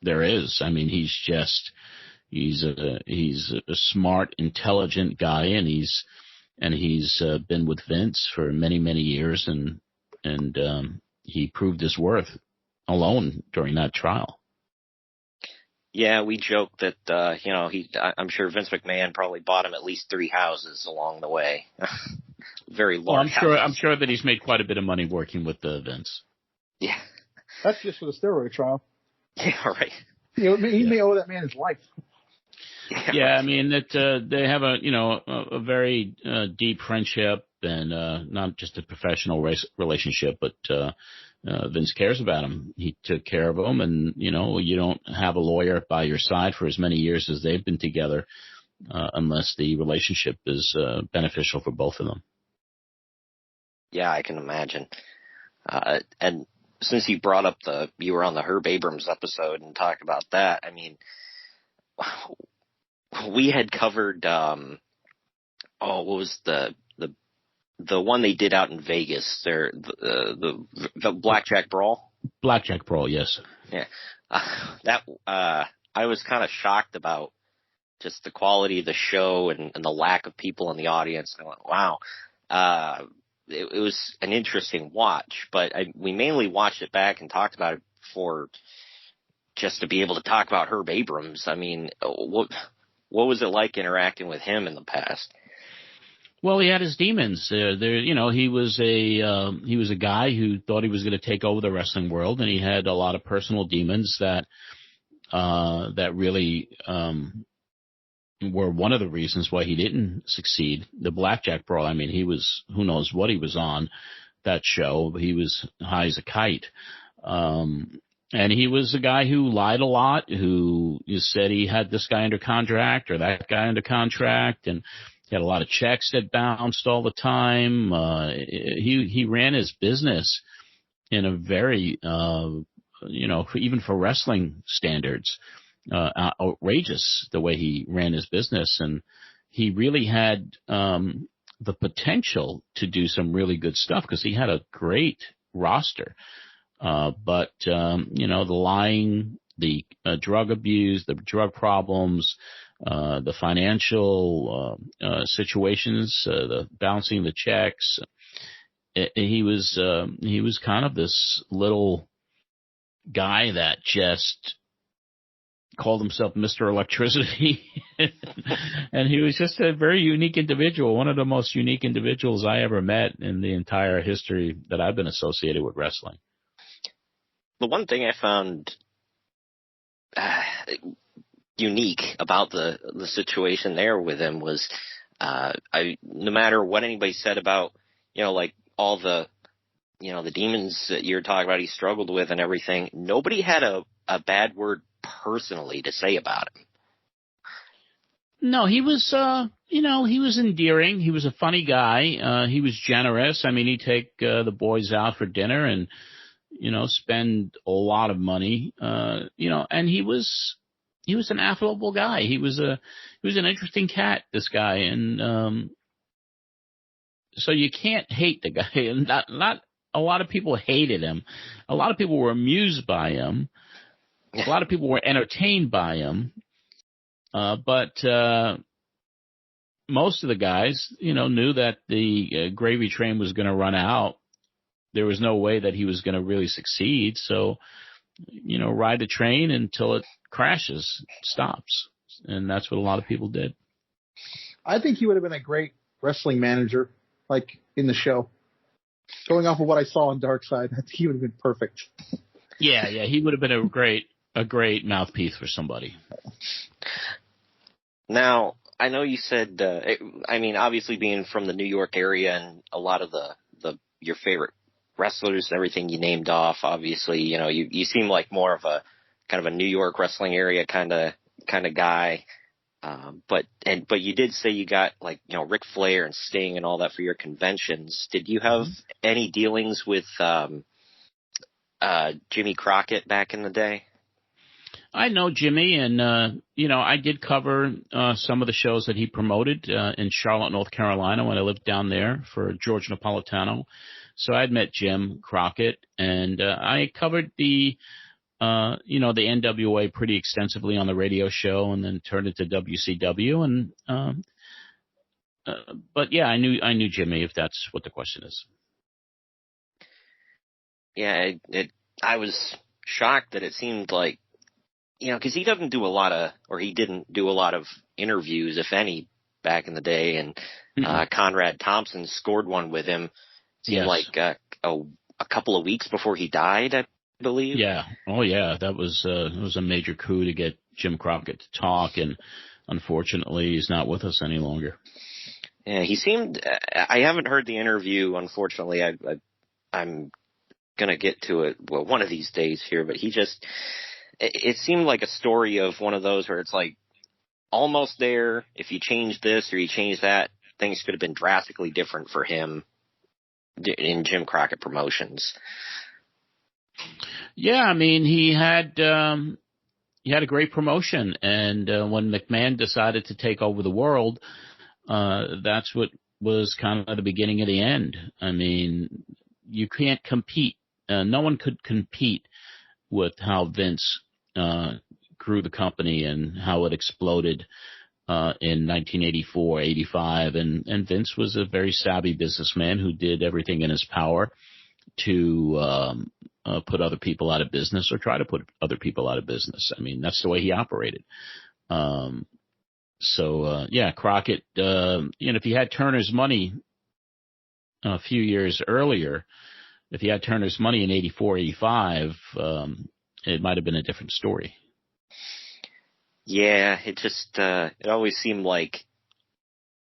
there is. I mean, he's a smart, intelligent guy, and he's been with Vince for many, many years, and he proved his worth alone during that trial.
Yeah, we joke that I'm sure Vince McMahon probably bought him at least 3 houses along the way. Very large.
I'm sure that he's made quite a bit of money working with Vince.
Yeah,
that's just for the steroid trial.
Yeah, right.
He may owe that man his life.
Yeah, I mean that they have a very deep friendship, and not just a professional relationship, but Vince cares about him. He took care of him, and you don't have a lawyer by your side for as many years as they've been together unless the relationship is beneficial for both of them.
Yeah, I can imagine. And since you brought up you were on the Herb Abrams episode and talked about that, I mean, we had covered, what was the one they did out in Vegas? The Blackjack Brawl.
Blackjack Brawl, yes.
Yeah, I was kind of shocked about just the quality of the show and the lack of people in the audience. I went, wow. It was an interesting watch, but we mainly watched it back and talked about it for just to be able to talk about Herb Abrams. I mean, what was it like interacting with him in the past?
Well, he had his demons. He was a guy who thought he was going to take over the wrestling world, and he had a lot of personal demons that really were one of the reasons why he didn't succeed. The Blackjack Brawl, I mean, who knows what he was on that show, but he was high as a kite. And he was a guy who lied a lot, who said he had this guy under contract or that guy under contract, and he had a lot of checks that bounced all the time. He ran his business in a very, even for wrestling standards, outrageous the way he ran his business. And he really had the potential to do some really good stuff because he had a great roster. But the lying, the drug abuse, the drug problems, the financial situations, the bouncing the checks. He was kind of this little guy that just called himself Mr. Electricity. And he was just a very unique individual, one of the most unique individuals I ever met in the entire history that I've been associated with wrestling.
The one thing I found unique about the situation there with him was no matter what anybody said about, like all the demons that you're talking about he struggled with and everything, nobody had a bad word personally to say about him.
No, he was, he was endearing. He was a funny guy. He was generous. I mean, he'd take the boys out for dinner and, spend a lot of money, and he was an affable guy. He was an interesting cat, this guy. And, so you can't hate the guy. And not a lot of people hated him. A lot of people were amused by him. A lot of people were entertained by him. But most of the guys, knew that the gravy train was going to run out. There was no way that he was going to really succeed. So, ride the train until it crashes, stops. And that's what a lot of people did.
I think he would have been a great wrestling manager, like in the show. Going off of what I saw on Dark Side, I think he would have been perfect. Yeah,
he would have been a great mouthpiece for somebody.
Now, I know you said, obviously being from the New York area and a lot of the your favorite wrestlers and everything you named off. Obviously, you seem like more of a kind of a New York wrestling area kind of guy. But you did say you got like, Ric Flair and Sting and all that for your conventions. Did you have any dealings with Jimmy Crockett back in the day?
I know Jimmy, and I did cover some of the shows that he promoted in Charlotte, North Carolina, when I lived down there for George Napolitano. So I'd met Jim Crockett, and I covered the NWA pretty extensively on the radio show, and then turned it to WCW. And but yeah, I knew Jimmy, if that's what the question is.
Yeah, I was shocked that it seemed like, because he didn't do a lot of interviews, if any, back in the day. And Conrad Thompson scored one with him. Seemed like a couple of weeks before he died, I believe.
Yeah. Oh, yeah. That was it was a major coup to get Jim Crockett to talk, and unfortunately, he's not with us any longer.
Yeah, he seemed. I haven't heard the interview. Unfortunately, I'm gonna get to it one of these days here, but he just. It seemed like a story of one of those where it's like almost there. If you change this or you change that, things could have been drastically different for him in Jim Crockett Promotions. Yeah,
I mean, he had a great promotion, and when McMahon decided to take over the world, that's what was kind of the beginning of the end. I mean, you can't compete. No one could compete with how Vince grew the company and how it exploded in 1984, 85. And Vince was a very savvy businessman who did everything in his power to put other people out of business, or try to put other people out of business. I mean, that's the way he operated. Crockett, if he had Turner's money a few years earlier, if he had Turner's money in 84, 85, it might have been a different story.
Yeah, it just, it always seemed like,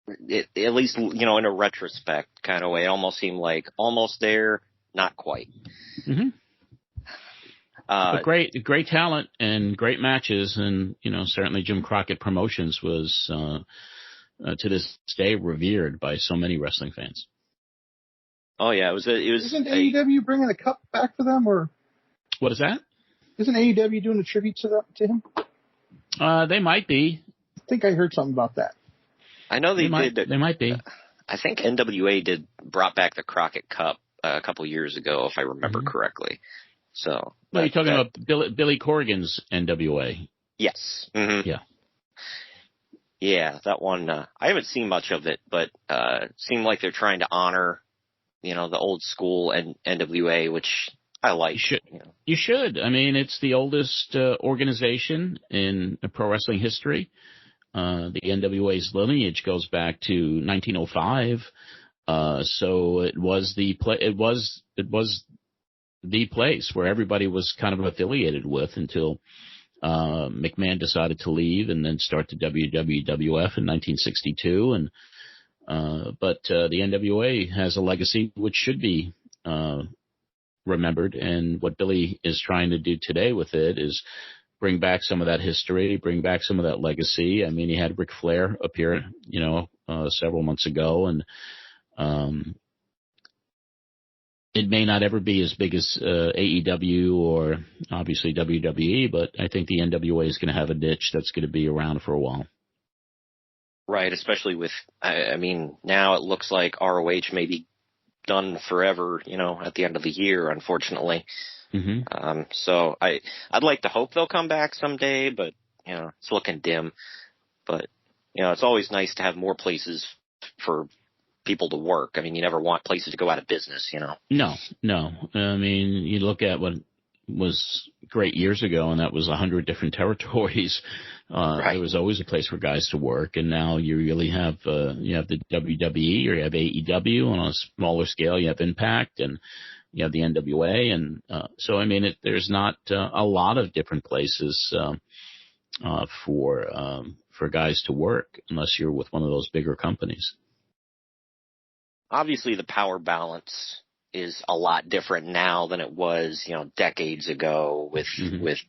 at least, in a retrospect kind of way, it almost seemed like almost there, not quite.
Mm-hmm. But great talent and great matches, and, certainly Jim Crockett Promotions was, to this day, revered by so many wrestling fans.
Oh yeah, it was.
Isn't AEW bringing a cup back for them, or
what is that?
Isn't AEW doing a tribute to him?
They might be.
I think I heard something about that.
I know they did.
They might be.
I think NWA brought back the Crockett Cup a couple years ago, if I remember correctly. So.
Well, you're talking about Billy Corgan's NWA.
Yes. Mm-hmm.
Yeah.
Yeah, that one. I haven't seen much of it, but it seemed like they're trying to honor, the old school NWA, which I like.
You should. I mean, it's the oldest organization in pro wrestling history. The NWA's lineage goes back to 1905. So it was the place where everybody was kind of affiliated with until McMahon decided to leave and then start the WWF in 1962. But the NWA has a legacy which should be remembered, and what Billy is trying to do today with it is bring back some of that history, bring back some of that legacy. I mean, he had Ric Flair appear, several months ago, and it may not ever be as big as AEW or obviously WWE, but I think the NWA is going to have a niche that's going to be around for a while.
Right, especially with, I mean, now it looks like ROH may be done forever, at the end of the year, unfortunately.
Mm-hmm.
So I'd like to hope they'll come back someday, but, it's looking dim. But, it's always nice to have more places for people to work. I mean, you never want places to go out of business,
No. I mean, you look at what was great years ago, and that was 100 different territories.
Right.
There was always a place for guys to work, and now you really have you have the WWE, or you have AEW. On a smaller scale, you have Impact, and you have the NWA, and so I mean, there's not a lot of different places for guys to work unless you're with one of those bigger companies.
Obviously, the power balance is a lot different now than it was, decades ago with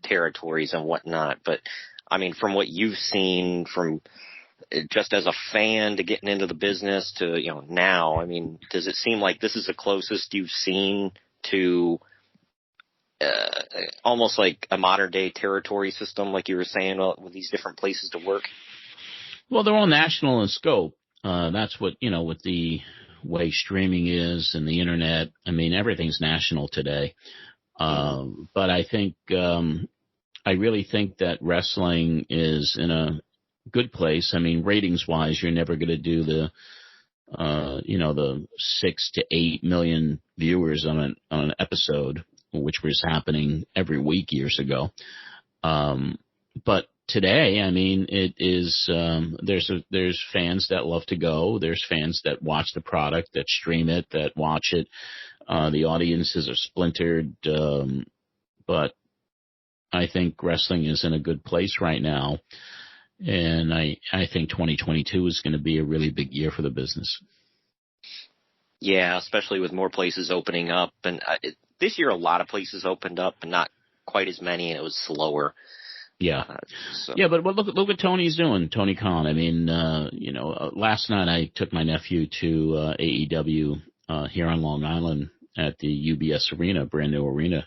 territories and whatnot. But I mean, from what you've seen, from just as a fan to getting into the business to, now, I mean, does it seem like this is the closest you've seen to almost like a modern day territory system, like you were saying, with these different places to work?
Well, they're all national in scope. That's what, with the way streaming is and the internet, I mean, everything's national today. But I think, I really think that wrestling is in a good place. I mean, ratings wise, you're never going to do the 6 to 8 million viewers on an episode, which was happening every week years ago. But today, I mean, it is, there's fans that love to go. There's fans that watch the product, that stream it, that watch it. The audiences are splintered. But I think wrestling is in a good place right now. And I think 2022 is going to be a really big year for the business.
Yeah, especially with more places opening up. And this year, a lot of places opened up, and not quite as many, and it was slower.
Yeah. Yeah, but look what Tony's doing, Tony Khan. I mean, last night I took my nephew to AEW here on Long Island at the UBS Arena, brand new arena.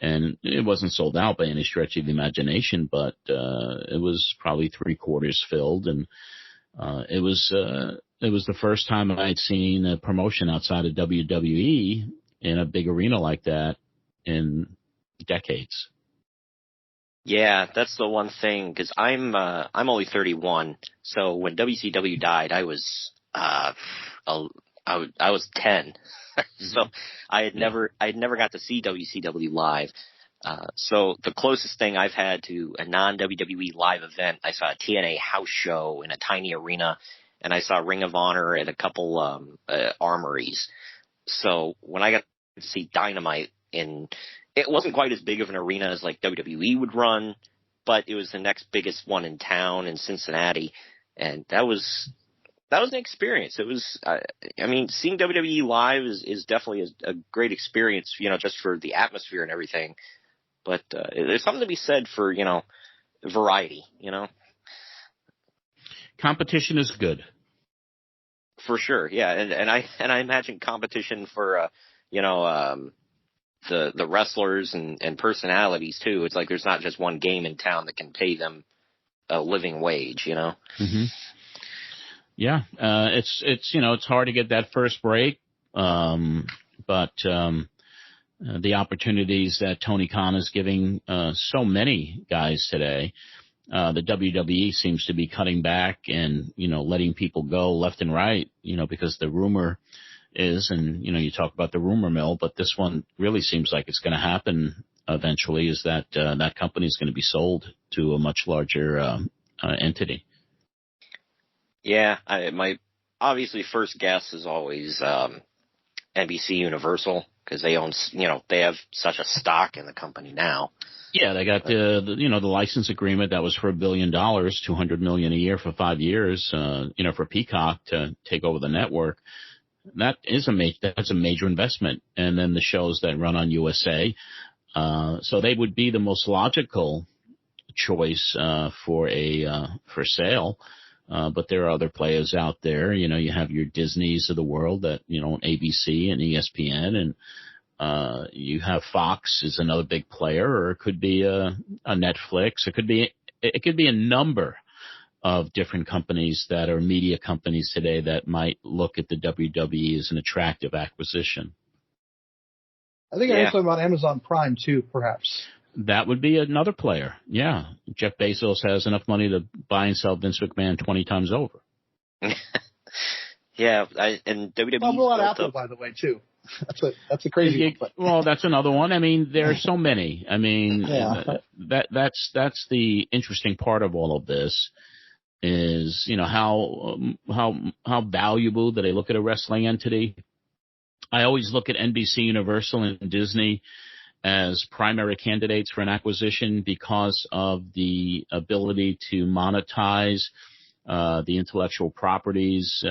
And it wasn't sold out by any stretch of the imagination, but it was probably 3/4 filled. And it was the first time I'd seen a promotion outside of WWE in a big arena like that in decades.
Yeah, that's the one thing, because I'm only 31, so when WCW died, I was I was 10, so I had never got to see WCW live. So the closest thing I've had to a non-WWE live event, I saw a TNA house show in a tiny arena, and I saw Ring of Honor at a couple armories. So when I got to see Dynamite it wasn't quite as big of an arena as like WWE would run, but it was the next biggest one in town in Cincinnati. And that was an experience. It was, I mean, seeing WWE live is definitely a great experience, just for the atmosphere and everything. But there's something to be said for, variety,
Competition is good.
For sure. Yeah. And I imagine competition for, the wrestlers and personalities too. It's like there's not just one game in town that can pay them a living wage,
Mm-hmm. Yeah, it's hard to get that first break, but the opportunities that Tony Khan is giving so many guys today, the WWE seems to be cutting back and letting people go left and right, because the rumor is, and you talk about the rumor mill, but this one really seems like it's going to happen eventually, is that that company is going to be sold to a much larger entity.
Yeah, my obviously first guess is always NBC Universal, because they own, they have such a stock in the company now.
Yeah, they got the license agreement that was for $1 billion, $200 million a year for 5 years, for Peacock to take over the network. That's a major investment. And then the shows that run on USA. So they would be the most logical choice for sale. But there are other players out there. You have your Disneys of the world that, ABC and ESPN, and you have Fox is another big player, or it could be a Netflix. It could be a number of different companies that are media companies today that might look at the WWE as an attractive acquisition.
I think I heard something about Amazon Prime too, perhaps.
That would be another player. Yeah. Jeff Bezos has enough money to buy and sell Vince McMahon 20 times over.
Yeah. And WWE.
Well, on Apple, by the way, too. That's a crazy one.
Well, that's another one. I mean, there are so many. I mean, that's the interesting part of all of this is, how valuable that they look at a wrestling entity. I always look at NBC Universal and Disney as primary candidates for an acquisition because of the ability to monetize the intellectual properties,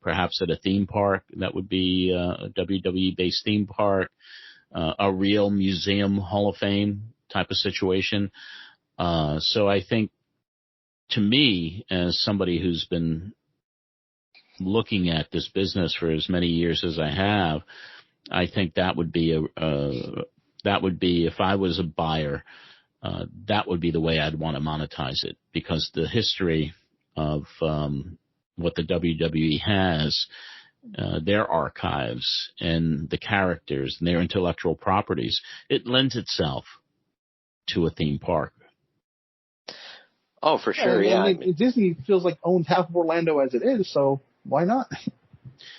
perhaps at a theme park. That would be a WWE-based theme park, a real museum Hall of Fame type of situation. So I think, to me, as somebody who's been looking at this business for as many years as I have, I think that would be if I was a buyer, that would be the way I'd want to monetize it, because the history of what the WWE has, their archives and the characters and their intellectual properties, it lends itself to a theme park.
Oh, for sure, yeah.
I mean, Disney feels like owns half of Orlando as it is, so why not?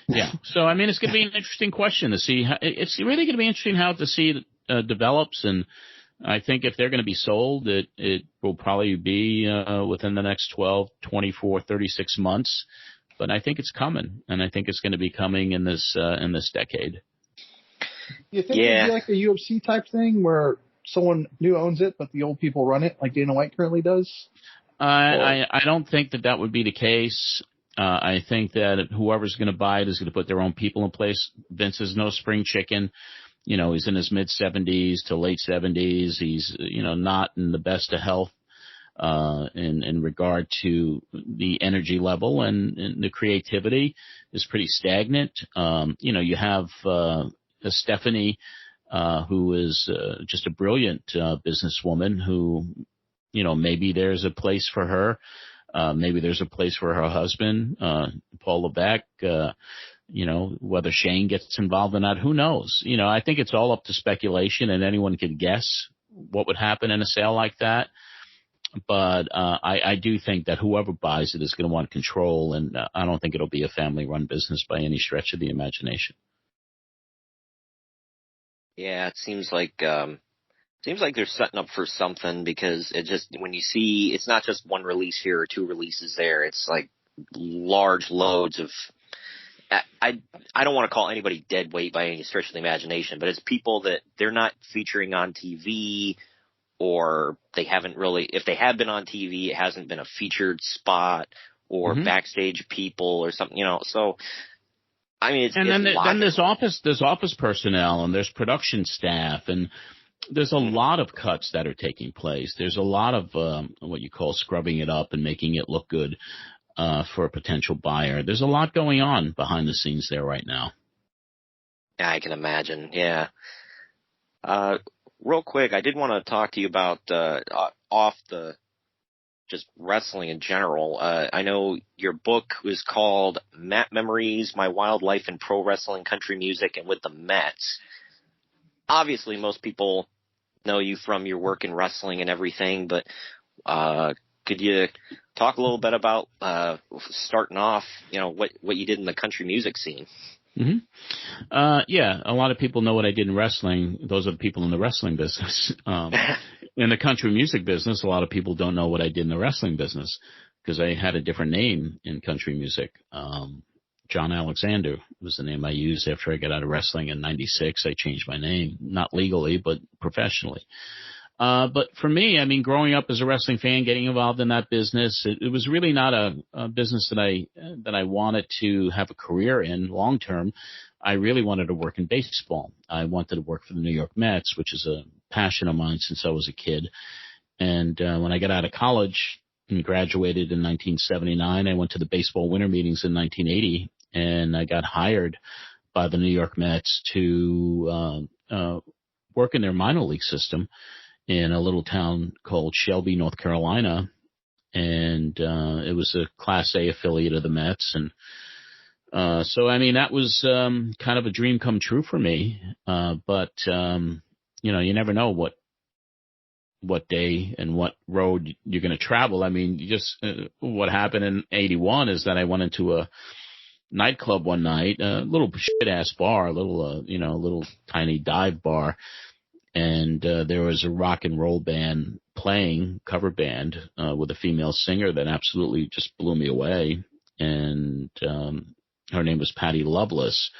Yeah. So, I mean, it's going to be an interesting question to see. It's really going to be interesting how to see it develops. And I think if they're going to be sold, it will probably be within the next 12, 24, 36 months. But I think it's coming, and I think it's going to be coming in this decade.
You think it'd be like a UFC type thing where someone new owns it, but the old people run it, like Dana White currently does?
I don't think that would be the case. I think that whoever's going to buy it is going to put their own people in place. Vince is no spring chicken. You know, he's in his mid-70s to late 70s. He's, not in the best of health in regard to the energy level, and the creativity is pretty stagnant. You have Stephanie, who is just a brilliant businesswoman who, maybe there's a place for her. Maybe there's a place for her husband, Paul Levesque. Whether Shane gets involved or not, who knows? I think it's all up to speculation, and anyone can guess what would happen in a sale like that. But I do think that whoever buys it is going to want control, and I don't think it'll be a family-run business by any stretch of the imagination.
Yeah, it seems like they're setting up for something, because it just, when you see, it's not just one release here or two releases there. It's like large loads of, I don't want to call anybody dead weight by any stretch of the imagination, but it's people that they're not featuring on TV, or they haven't really, if they have been on TV, it hasn't been a featured spot or backstage people or something, so. I mean,
then there's office personnel, and there's production staff, and there's a lot of cuts that are taking place. There's a lot of what you call scrubbing it up and making it look good for a potential buyer. There's a lot going on behind the scenes there right now.
Yeah, I can imagine. Yeah. Real quick, I did want to talk to you about just wrestling in general. I know your book was called Mat Memories, My Wild Life in Pro Wrestling, Country Music, and with the Mets. Obviously, most people know you from your work in wrestling and everything, but could you talk a little bit about starting off, what you did in the country music scene?
Yeah, a lot of people know what I did in wrestling. Those are the people in the wrestling business. In the country music business, a lot of people don't know what I did in the wrestling business, because I had a different name in country music. John Alexander was the name I used after I got out of wrestling in '96. I changed my name, not legally, but professionally. But for me, I mean, growing up as a wrestling fan, getting involved in that business, it was really not a business that I wanted to have a career in long term. I really wanted to work in baseball. I wanted to work for the New York Mets, which is a passion of mine since I was a kid. And when I got out of college and graduated in 1979, I went to the baseball winter meetings in 1980, and I got hired by the New York Mets to work in their minor league system in a little town called Shelby, North Carolina. And it was a Class A affiliate of the Mets. And so, I mean, that was kind of a dream come true for me. But you never know what day and what road you're going to travel. I mean, what happened in '81 is that I went into a nightclub one night, a little shit-ass bar, a little tiny dive bar. And there was a rock and roll band playing, cover band, with a female singer that absolutely just blew me away. And her name was Patty Loveless.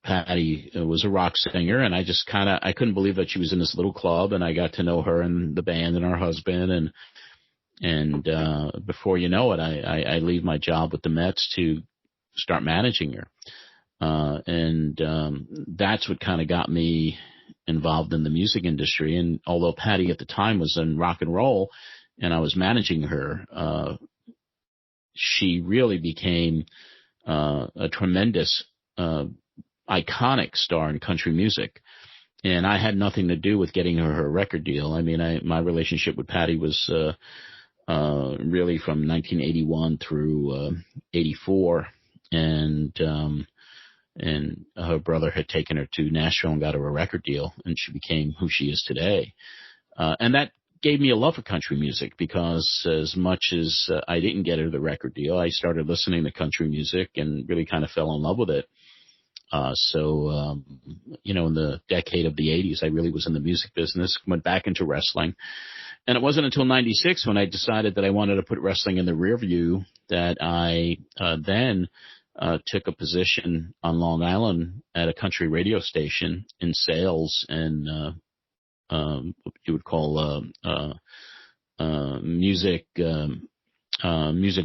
Patty was a rock singer, and I couldn't believe that she was in this little club, and I got to know her and the band and her husband. And And before you know it, I leave my job with the Mets to start managing her. That's what kind of got me involved in the music industry. And although Patty at the time was in rock and roll and I was managing her, she really became a tremendous, iconic star in country music. And I had nothing to do with getting her record deal. I mean, my relationship with Patty was really from 1981 through 84. And her brother had taken her to Nashville and got her a record deal, and she became who she is today. And that gave me a love for country music, because as much as I didn't get her the record deal, I started listening to country music and really kind of fell in love with it. In the decade of the 80s, I really was in the music business, went back into wrestling. And it wasn't until 96 when I decided that I wanted to put wrestling in the rear view that I then took a position on Long Island at a country radio station in sales and what you would call music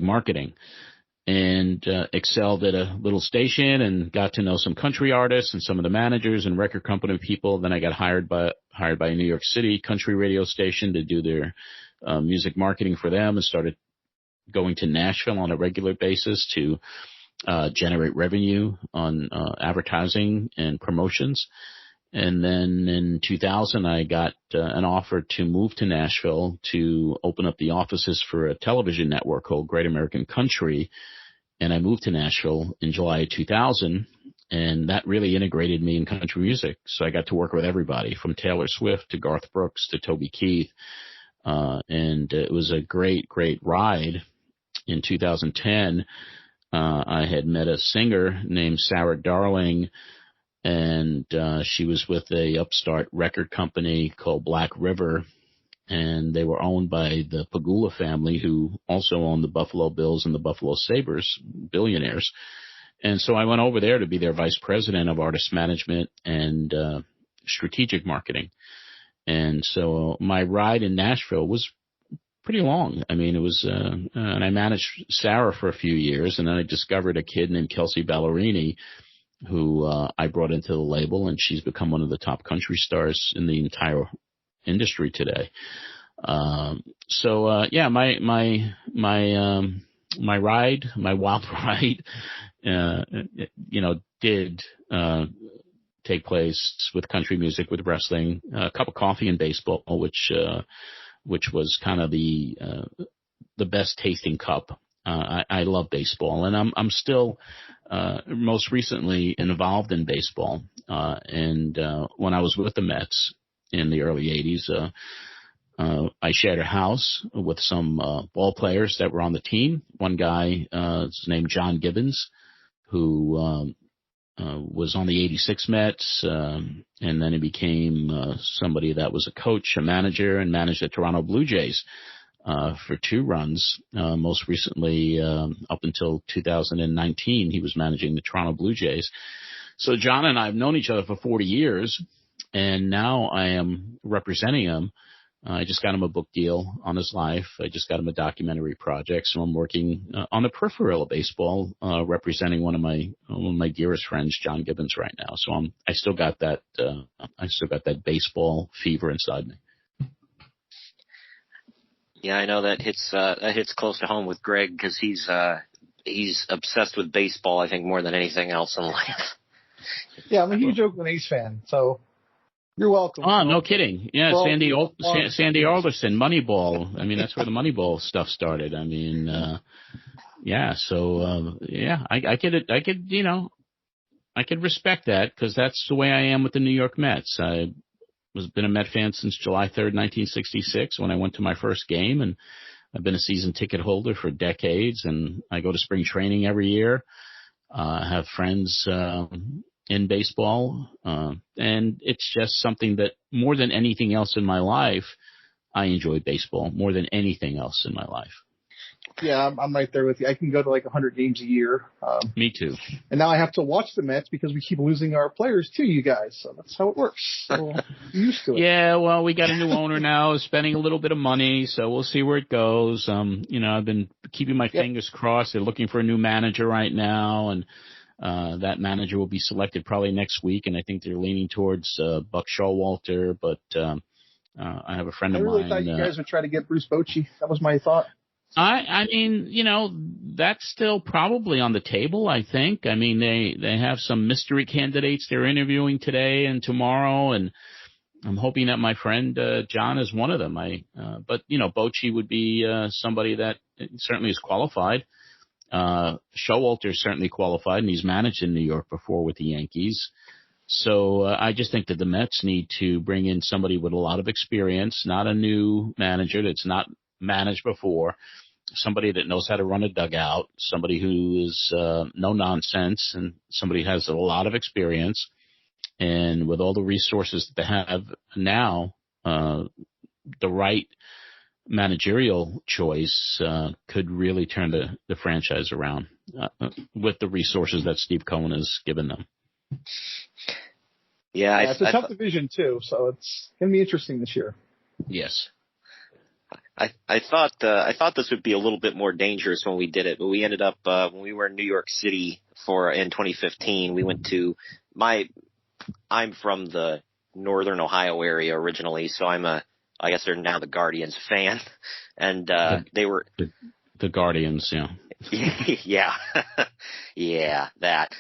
marketing, and excelled at a little station and got to know some country artists and some of the managers and record company people. Then I got hired by a New York City country radio station to do their music marketing for them, and started going to Nashville on a regular basis to generate revenue on advertising and promotions. And then in 2000, I got an offer to move to Nashville to open up the offices for a television network called Great American Country. And I moved to Nashville in July of 2000, and that really integrated me in country music. So I got to work with everybody from Taylor Swift to Garth Brooks to Toby Keith. And it was a great, great ride. In 2010, I had met a singer named Sarah Darling, and she was with a upstart record company called Black River, and they were owned by the Pagula family, who also owned the Buffalo Bills and the Buffalo Sabres, billionaires. And so I went over there to be their vice president of artist management and strategic marketing. And so my ride in Nashville was pretty long. I mean, it was, and I managed Sarah for a few years, and then I discovered a kid named Kelsey Ballerini, who I brought into the label, and she's become one of the top country stars in the entire industry today. My wild ride, did take place with country music, with wrestling, a cup of coffee and baseball, which was kind of the best tasting cup. I love baseball, and I'm still most recently involved in baseball. And when I was with the Mets in the early 80s, I shared a house with some ball players that were on the team. One guy is named John Gibbons, who was on the 86 Mets, and then he became somebody that was a coach, a manager, and managed the Toronto Blue Jays for 2 runs. Most recently, up until 2019, he was managing the Toronto Blue Jays. So John and I have known each other for 40 years, and now I am representing him. I just got him a book deal on his life. I just got him a documentary project. So I'm working on the peripheral of baseball, representing one of my dearest friends, John Gibbons, right now. So I still got that baseball fever inside me.
Yeah, I know that hits close to home with Greg, because he's obsessed with baseball, I think, more than anything else in life.
Yeah, I'm a huge Oakland A's fan, so you're welcome.
Oh, no kidding. Yeah, Sandy Alderson, Moneyball. I mean, that's where the Moneyball stuff started. I mean, I could respect that, because that's the way I am with the New York Mets. Been a Met fan since July 3rd, 1966, when I went to my first game, and I've been a season ticket holder for decades, and I go to spring training every year. I have friends in baseball, and it's just something that, more than anything else in my life, I enjoy baseball more than anything else in my life.
Yeah, I'm right there with you. I can go to like 100 games a year.
Me too.
And now I have to watch the Mets because we keep losing our players to you guys. So that's how it works. So I'm used to it.
Yeah, well, we got a new owner now, spending a little bit of money, so we'll see where it goes. I've been keeping my fingers crossed. They're looking for a new manager right now, and that manager will be selected probably next week, and I think they're leaning towards Buck Showalter, but I have a friend of mine.
I really thought you guys would try to get Bruce Bochy. That was my thought.
I mean, that's still probably on the table, I think. I mean, they have some mystery candidates they're interviewing today and tomorrow, and I'm hoping that my friend John is one of them. But Bochy would be somebody that certainly is qualified. Showalter is certainly qualified, and he's managed in New York before with the Yankees. So I just think that the Mets need to bring in somebody with a lot of experience, not a new manager that's not managed before, somebody that knows how to run a dugout, somebody who is no nonsense, and somebody who has a lot of experience. And with all the resources that they have now, the right managerial choice could really turn the franchise around with the resources that Steve Cohen has given them.
Yeah,
it's a tough division too, so it's going to be interesting this year.
Yes.
I thought this would be a little bit more dangerous when we did it, but we ended up when we were in New York City in 2015. We went to I'm from the Northern Ohio area originally, so I guess they're now the Guardians fan, and they were
the Guardians, yeah.
Yeah, yeah, that.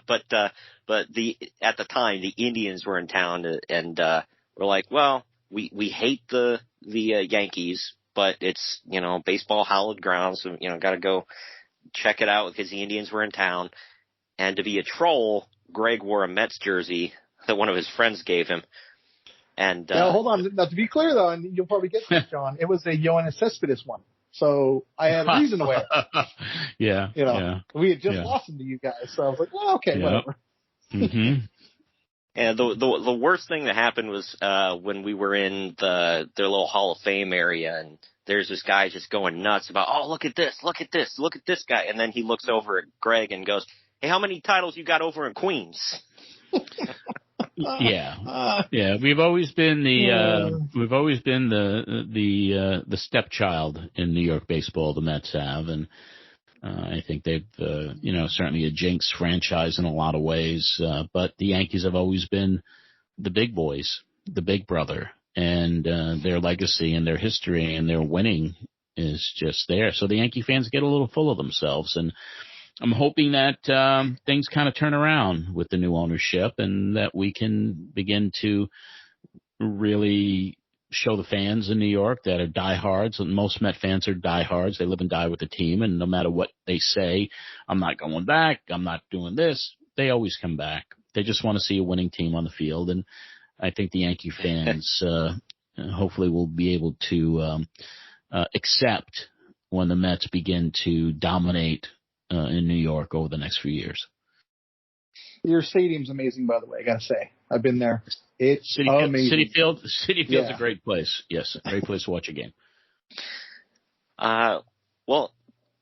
But at the time the Indians were in town, and we're like, well, we hate the Yankees, but it's, baseball hallowed ground, so, got to go check it out because the Indians were in town. And to be a troll, Greg wore a Mets jersey that one of his friends gave him. And
now, hold on. Now, to be clear, though, and you'll probably get this, John, it was a Yoenis Cespedes one. So I had a reason to wear it.
Yeah.
We had just lost him to you guys. So I was like, well, okay, whatever.
Mm-hmm.
And the worst thing that happened was when we were in their little Hall of Fame area, and there's this guy just going nuts about, oh, look at this guy. And then he looks over at Greg and goes, hey, how many titles you got over in Queens?
Yeah. We've always been the stepchild in New York baseball. The Mets have, and I think they've certainly a jinx franchise in a lot of ways. But the Yankees have always been the big boys, the big brother, and their legacy and their history and their winning is just there. So the Yankee fans get a little full of themselves, and I'm hoping that things kind of turn around with the new ownership and that we can begin to really show the fans in New York that are diehards. And most Met fans are diehards. They live and die with the team. And no matter what they say, I'm not going back, I'm not doing this, they always come back. They just want to see a winning team on the field. And I think the Yankee fans hopefully will be able to accept when the Mets begin to dominate in New York over the next few years.
Your stadium's amazing, by the way, I got to say. I've been there. It's amazing.
Citi Field's a great place. Yes, a great place to watch a game.
Well,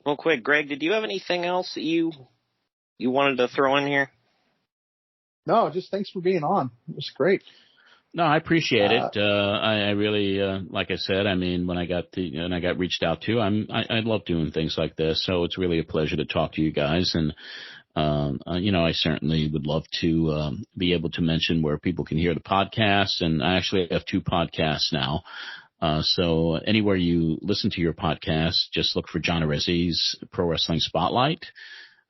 real quick, Greg, did you have anything else that you wanted to throw in here?
No, just thanks for being on. It was great.
No, I appreciate it. I really, like I said, I mean, when I got reached out to, I love doing things like this. So it's really a pleasure to talk to you guys. And, I certainly would love to, be able to mention where people can hear the podcast. And I actually have 2 podcasts now. So anywhere you listen to your podcast, just look for John Arezzi's Pro Wrestling Spotlight.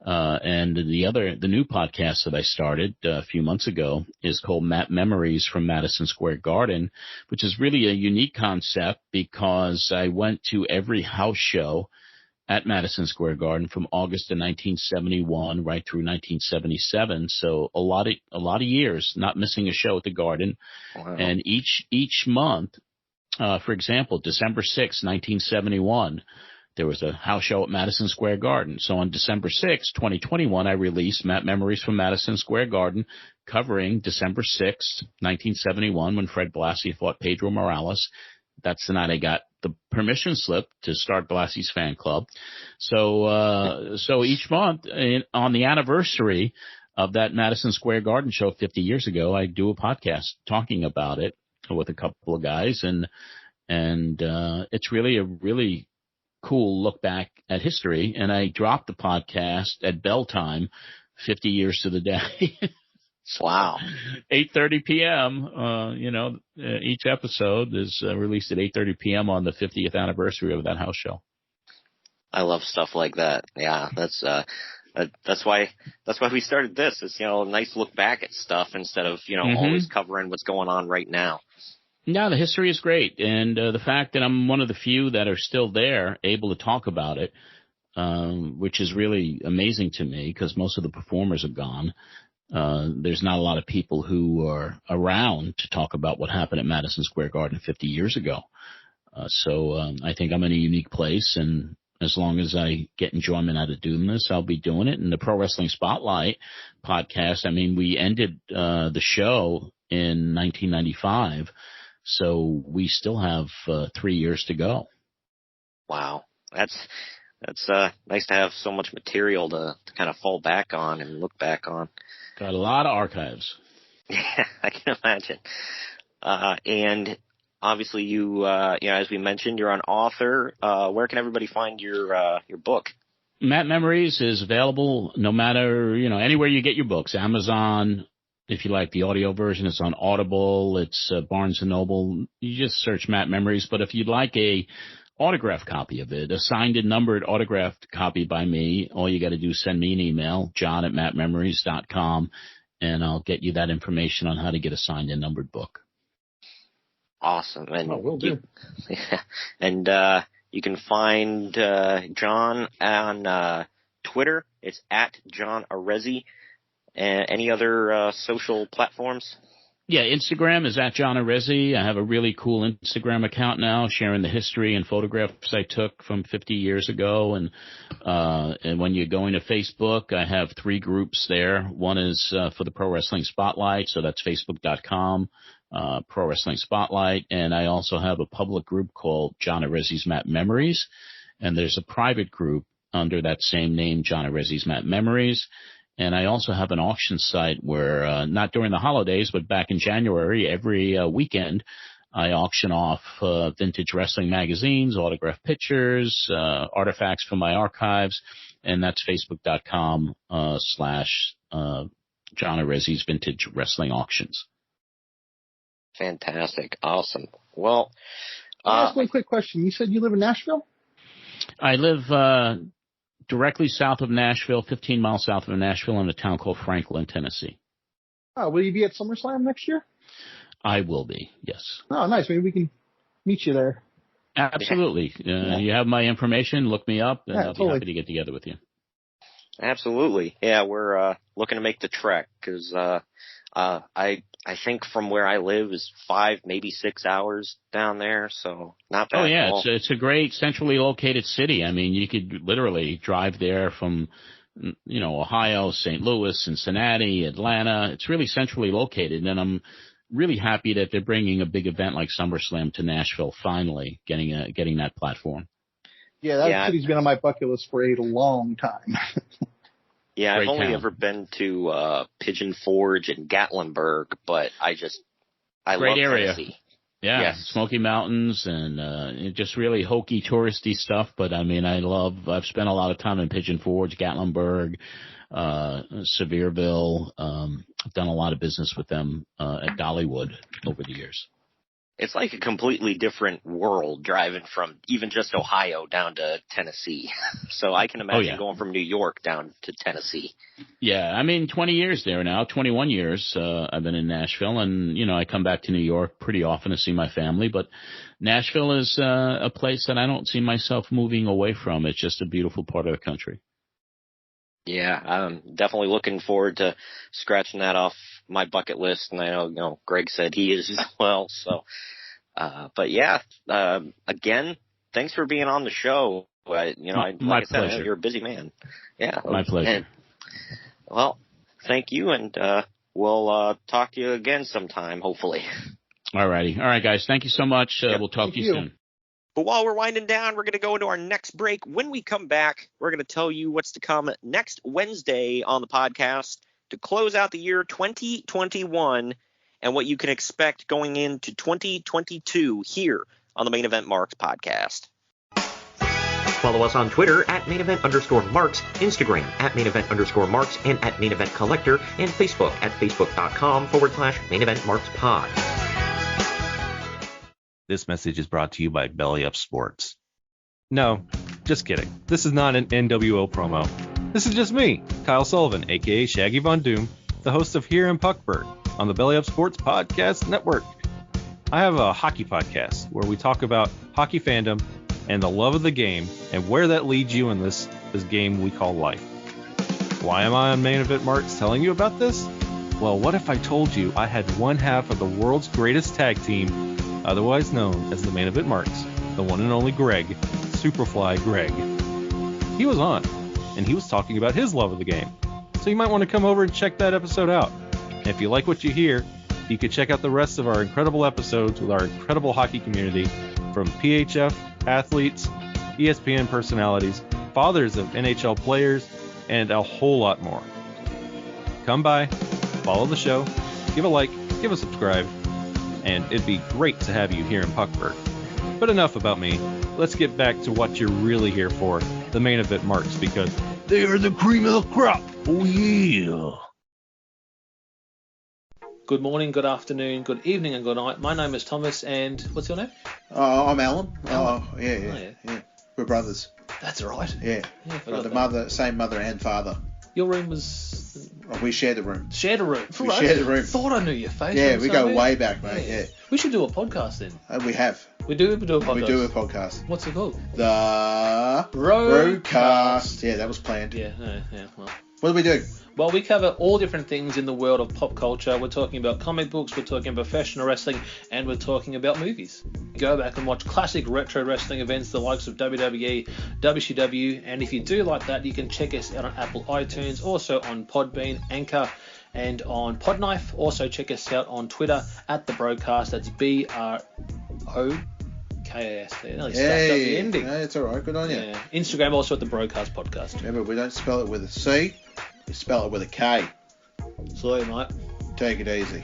And the new podcast that I started a few months ago is called Memories from Madison Square Garden, which is really a unique concept because I went to every house show at Madison Square Garden from August of 1971 right through 1977. So a lot of years not missing a show at the Garden. Wow. And each month, for example, December 6, 1971, there was a house show at Madison Square Garden. So on December 6, 2021, I released Memories from Madison Square Garden, covering December 6, 1971, when Fred Blassie fought Pedro Morales. That's the night I got the permission slip to start Blassie's fan club. So each month on the anniversary of that Madison Square Garden show 50 years ago, I do a podcast talking about it with a couple of guys, and it's really a really cool look back at history. And I dropped the podcast at bell time, 50 years to the day.
Wow.
8:30 p.m. Each episode is released at 8:30 p.m. on the 50th anniversary of that house show.
I love stuff like that. Yeah, that's why we started this. It's, a nice look back at stuff instead of, always covering what's going on right now.
Yeah, the history is great. And the fact that I'm one of the few that are still there, able to talk about it, which is really amazing to me because most of the performers are gone. There's not a lot of people who are around to talk about what happened at Madison Square Garden 50 years ago. So I think I'm in a unique place, and as long as I get enjoyment out of doing this, I'll be doing it. And the Pro Wrestling Spotlight podcast, we ended the show in 1995, so we still have 3 years to go.
Wow. That's nice to have so much material to kind of fall back on and look back on.
Got a lot of archives.
Yeah, I can imagine. And obviously you, as we mentioned, you're an author. Where can everybody find your book?
Matt Memories is available no matter, anywhere you get your books. Amazon. If you like the audio version, it's on Audible. It's Barnes & Noble. You just search Matt Memories. But if you'd like a autographed copy of it, a signed and numbered autographed copy by me, all you got to do is send me an email, john@mattmemories.com, and I'll get you that information on how to get a signed and numbered book.
Awesome. And
will do.
Yeah. And you can find John on Twitter. It's at John Arezzi. And any other social platforms?
Yeah, Instagram is at John Arezzi. I have a really cool Instagram account now, sharing the history and photographs I took from 50 years ago. And when you're going to Facebook, I have 3 groups there. One is for the Pro Wrestling Spotlight, so that's facebook.com, Pro Wrestling Spotlight. And I also have a public group called John Arezzi's Matt Memories. And there's a private group under that same name, John Arezzi's Matt Memories. And I also have an auction site where, not during the holidays, but back in January, every weekend, I auction off vintage wrestling magazines, autographed pictures, artifacts from my archives, and that's facebook.com / John Arezzi's Vintage Wrestling Auctions.
Fantastic. Awesome. Well,
I'll ask one quick question. You said you live in Nashville?
I live directly south of Nashville, 15 miles south of Nashville, in a town called Franklin, Tennessee.
Oh, will you be at SummerSlam next year?
I will be, yes.
Oh, nice. Maybe we can meet you there.
Absolutely. You have my information. Look me up, and I'll be happy to get together with you.
Absolutely. Yeah, we're looking to make the trek because I think from where I live is 5, maybe 6 hours down there, so not bad.
Oh yeah,
at all.
It's a great centrally located city. You could literally drive there from, Ohio, St. Louis, Cincinnati, Atlanta. It's really centrally located, and I'm really happy that they're bringing a big event like SummerSlam to Nashville. Finally, getting that platform.
Yeah, that city's been on my bucket list for a long time.
Yeah,
Great
I've only
town.
ever been to Pigeon Forge and Gatlinburg, but I
Great
love
area.
Tennessee.
Yeah,
Yes.
Smoky Mountains and just really hokey touristy stuff. But I've spent a lot of time in Pigeon Forge, Gatlinburg, Sevierville. I've done a lot of business with them at Dollywood over the years.
It's like a completely different world driving from even just Ohio down to Tennessee. So I can imagine going from New York down to Tennessee.
Yeah, 20 years there now, 21 years I've been in Nashville, and, I come back to New York pretty often to see my family, but Nashville is a place that I don't see myself moving away from. It's just a beautiful part of the country.
Yeah, I'm definitely looking forward to scratching that off my bucket list, and I know, Greg said he is as well. So, but yeah, again, thanks for being on the show. Like I said, you're a busy man. Yeah,
my pleasure.
And, well, thank you, and we'll talk to you again sometime, hopefully.
All righty. All right, guys. Thank you so much. We'll talk to you soon.
But while we're winding down, we're going to go into our next break. When we come back, we're going to tell you what's to come next Wednesday on the podcast to close out the year 2021 and what you can expect going into 2022 here on the Main Event Marks podcast.
Follow us on Twitter at @mainevent_marks, Instagram at @mainevent_marks, and at @maineventcollector, and Facebook at facebook.com/maineventmarkspod.
This message is brought to you by Belly Up Sports. No, just kidding. This is not an NWO promo. This is just me, Kyle Sullivan, aka Shaggy Von Doom, the host of Here in Puckburg on the Belly Up Sports Podcast Network. I have a hockey podcast where we talk about hockey fandom and the love of the game and where that leads you in this game we call life. Why am I on Main Event Marks telling you about this? Well, what if I told you I had one half of the world's greatest tag team, otherwise known as the Main Event Marks, the one and only Greg, Superfly Greg. He was on, and he was talking about his love of the game. So you might want to come over and check that episode out. And if you like what you hear, you can check out the rest of our incredible episodes with our incredible hockey community, from PHF athletes, ESPN personalities, fathers of NHL players, and a whole lot more. Come by, follow the show, give a like, give a subscribe, and it'd be great to have you here in Puckburg. But enough about me. Let's get back to what you're really here for, the Main Event Marks, because they are the cream of the crop. Oh yeah.
Good morning, good afternoon, good evening, and good night. My name is Thomas, and what's your name?
I'm Alan.
Alan.
Oh, yeah. We're brothers.
That's right.
Yeah.
Got
the same mother and father.
Your room was...
We shared the room.
Shared a room.
We shared the room.
Thought I knew your face.
Yeah, we go way back, mate. Yeah.
We should do a podcast then.
We have.
We do a podcast.
We do a podcast.
What's it called?
The
Roadcast.
Yeah, that was planned.
Yeah. Well.
What do we do?
Well, we cover all different things in the world of pop culture. We're talking about comic books, we're talking about professional wrestling, and we're talking about movies. Go back and watch classic retro wrestling events, the likes of WWE, WCW, and if you do like that, you can check us out on Apple iTunes, also on Podbean, Anchor, and on Podknife. Also check us out on Twitter at The Broadcast. That's BROKAST. Nearly stuffed up the ending.
No, it's all right. Good on you.
Yeah. Instagram also at The Broadcast Podcast.
Remember, we don't spell it with a C. We spell it with a K.
Sorry, mate.
Take it easy.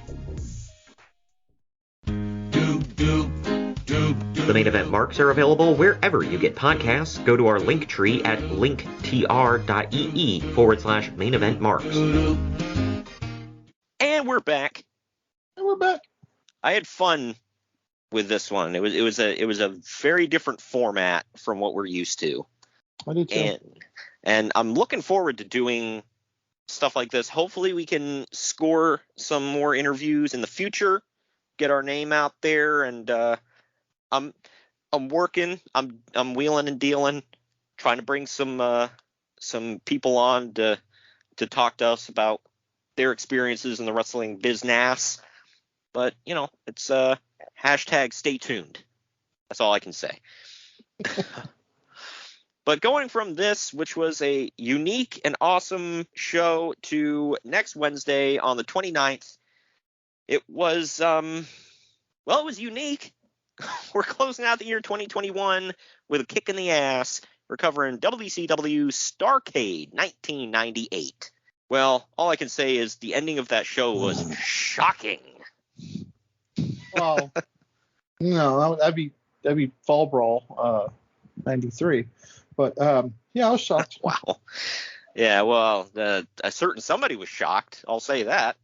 The Main Event Marks are available wherever you get podcasts. Go to our link tree at linktr.ee/Main Event Marks.
And we're back. I had fun with this one. It was a very different format from what we're used to.
I do too.
And I'm looking forward to doing stuff like this. Hopefully we can score some more interviews in the future, get our name out there, and I'm working. I'm wheeling and dealing, trying to bring some people on to talk to us about their experiences in the wrestling business. But it's hashtag stay tuned. That's all I can say. But going from this, which was a unique and awesome show, to next Wednesday on the 29th, it was, it was unique. We're closing out the year 2021 with a kick in the ass. We're covering WCW Starrcade 1998. Well, all I can say is the ending of that show was shocking.
Well, no, that'd be Fall Brawl 93. But yeah, I was shocked.
Wow. Yeah, well, a certain somebody was shocked. I'll say that.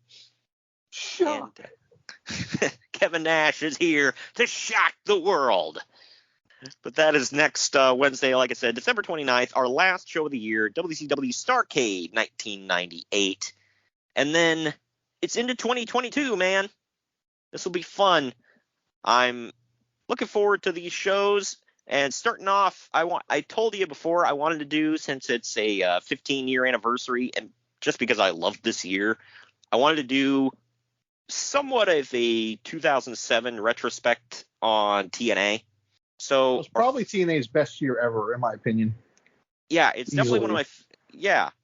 Shocked.
And, Kevin Nash is here to shock the world. But that is next Wednesday, like I said, December 29th, our last show of the year, WCW Starrcade 1998. And then it's into 2022, man. This will be fun. I'm looking forward to these shows. And starting off, I told you before I wanted to do, since it's a 15-year anniversary, and just because I loved this year, I wanted to do somewhat of a 2007 retrospect on TNA. So
it was probably TNA's best year ever, in my opinion.
Yeah, it's definitely
Easily.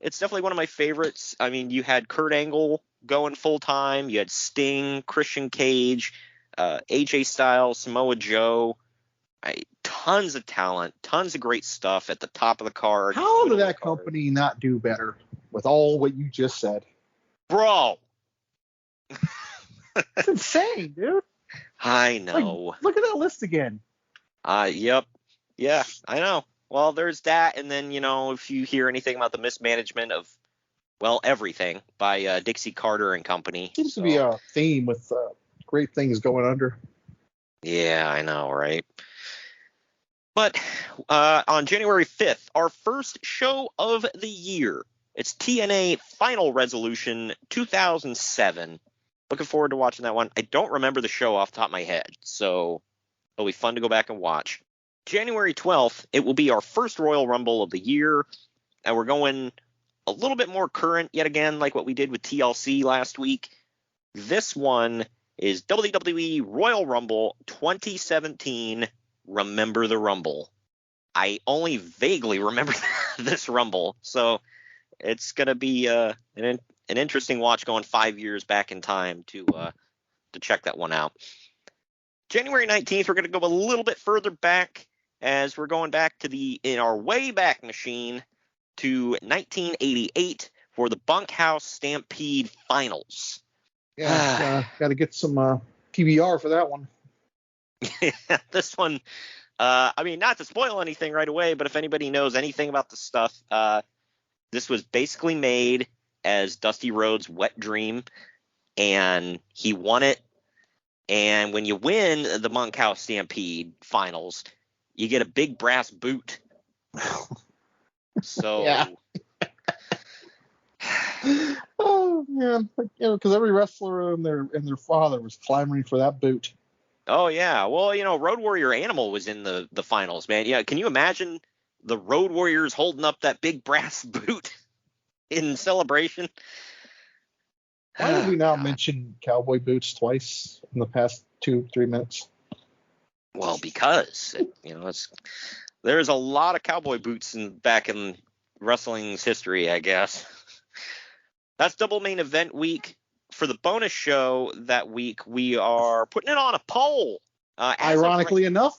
it's definitely one of my favorites. I mean, you had Kurt Angle going full time, you had Sting, Christian Cage, AJ Styles, Samoa Joe, tons of talent, tons of great stuff at the top of the card.
How did that company not do better with all what you just said?
Bro.
It's insane, dude.
I know.
Like, look at that list again.
Yep. Yeah, I know. Well, there's that, and then, if you hear anything about the mismanagement of, everything by Dixie Carter and Company.
Seems to be a theme with great things going under.
Yeah, I know, right? But on January 5th, our first show of the year. It's TNA Final Resolution 2007. Looking forward to watching that one. I don't remember the show off the top of my head, so it'll be fun to go back and watch. January 12th, it will be our first Royal Rumble of the year, and we're going a little bit more current yet again, like what we did with TLC last week. This one is WWE Royal Rumble 2017, Remember the Rumble. I only vaguely remember this Rumble, so it's going to be an interesting watch going 5 years back in time to check that one out. January 19th, we're going to go a little bit further back as we're going back in our way back machine to 1988 for the Bunkhouse Stampede Finals.
Yeah, got to get some PBR for that one.
Yeah, this one, not to spoil anything right away, but if anybody knows anything about the stuff, this was basically made as Dusty Rhodes' wet dream, and he won it. And when you win the Bunkhouse Stampede Finals, you get a big brass boot. So,
yeah. Oh man, because every wrestler and their father was clamoring for that boot.
Oh yeah, well, Road Warrior Animal was in the finals, man. Yeah, can you imagine the Road Warriors holding up that big brass boot in celebration?
Why did we now mention cowboy boots twice in the past 2-3 minutes?
Well, because there's a lot of cowboy boots back in wrestling's history, I guess. That's double main event week. For the bonus show that week, we are putting it on a poll.
Ironically enough.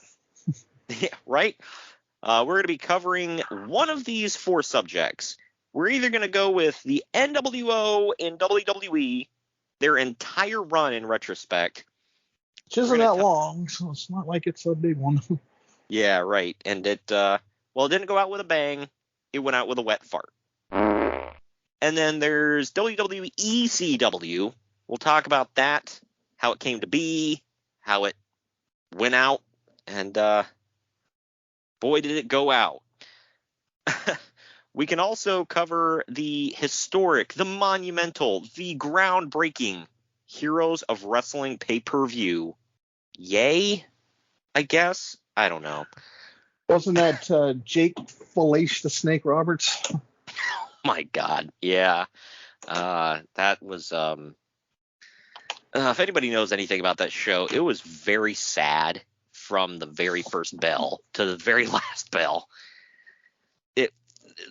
Yeah, right. We're going to be covering one of these 4 subjects. We're either going to go with the NWO and WWE, their entire run in retrospect.
Which isn't that long, so it's not like it's a big one.
Yeah, right. And it didn't go out with a bang. It went out with a wet fart. And then there's WWE ECW. We'll talk about that, how it came to be, how it went out, and boy, did it go out. We can also cover the historic, the monumental, the groundbreaking Heroes of Wrestling pay-per-view. Yay, I guess? I don't know.
Wasn't that Jake Falache the Snake Roberts?
My God, yeah. That was, if anybody knows anything about that show, it was very sad from the very first bell to the very last bell.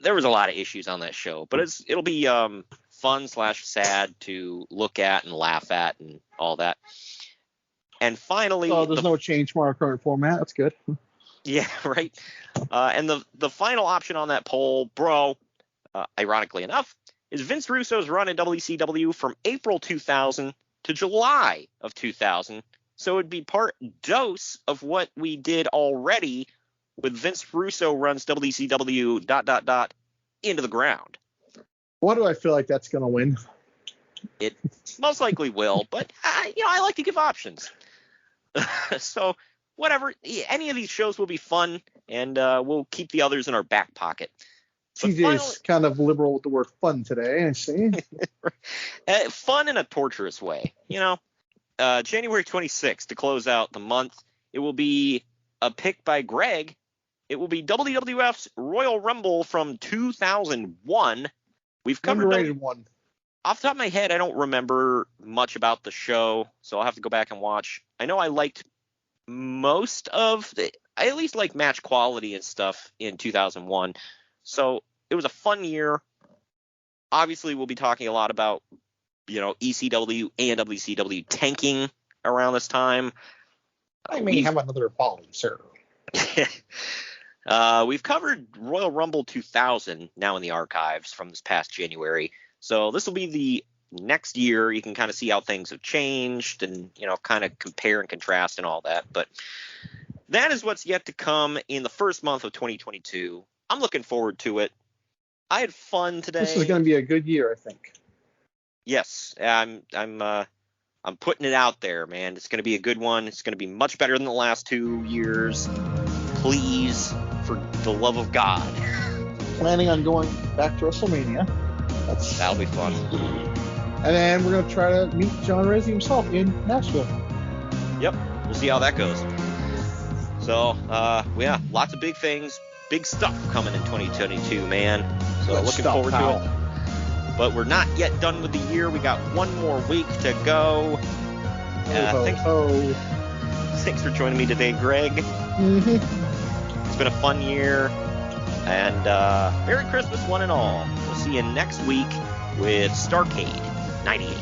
There was a lot of issues on that show, but it'll be fun/sad to look at and laugh at and all that. And finally,
there's no change from our current format. That's good.
Yeah, right. And the final option on that poll, bro, ironically enough, is Vince Russo's run in WCW from April 2000 to July of 2000. So it'd be part dose of what we did already with Vince Russo runs WCW ... into the ground.
Why do I feel like that's going to win?
It most likely will, but I like to give options. So whatever, any of these shows will be fun, and we'll keep the others in our back pocket.
TJ's kind of liberal with the word fun today, I see.
Fun in a torturous way, January 26th, to close out the month, it will be a pick by Greg. It will be WWF's Royal Rumble from 2001. We've covered
underrated one.
Off the top of my head, I don't remember much about the show, so I'll have to go back and watch. I know I liked most of I at least liked match quality and stuff in 2001. So it was a fun year. Obviously, we'll be talking a lot about, ECW and WCW tanking around this time.
I may have another volley, sir.
We've covered Royal Rumble 2000 now in the archives from this past January. So this will be the next year. You can kind of see how things have changed and, kind of compare and contrast and all that. But that is what's yet to come in the first month of 2022. I'm looking forward to it. I had fun today.
This is going to be a good year, I think.
Yes, I'm putting it out there, man. It's going to be a good one. It's going to be much better than the last 2 years. Please, for the love of God.
Planning on going back to WrestleMania.
That'll be fun.
And then we're going to try to meet John Arezzi himself in Nashville.
Yep, we'll see how that goes. So, yeah, lots of big things, big stuff coming in 2022, man. So looking forward to it. But we're not yet done with the year. We got one more week to go. Thanks for joining me today, Greg.
Mm-hmm.
It's been a fun year. And Merry Christmas, one and all. We'll see you next week with Starcade 98.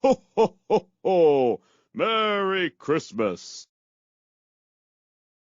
Ho, ho, ho, ho! Merry Christmas!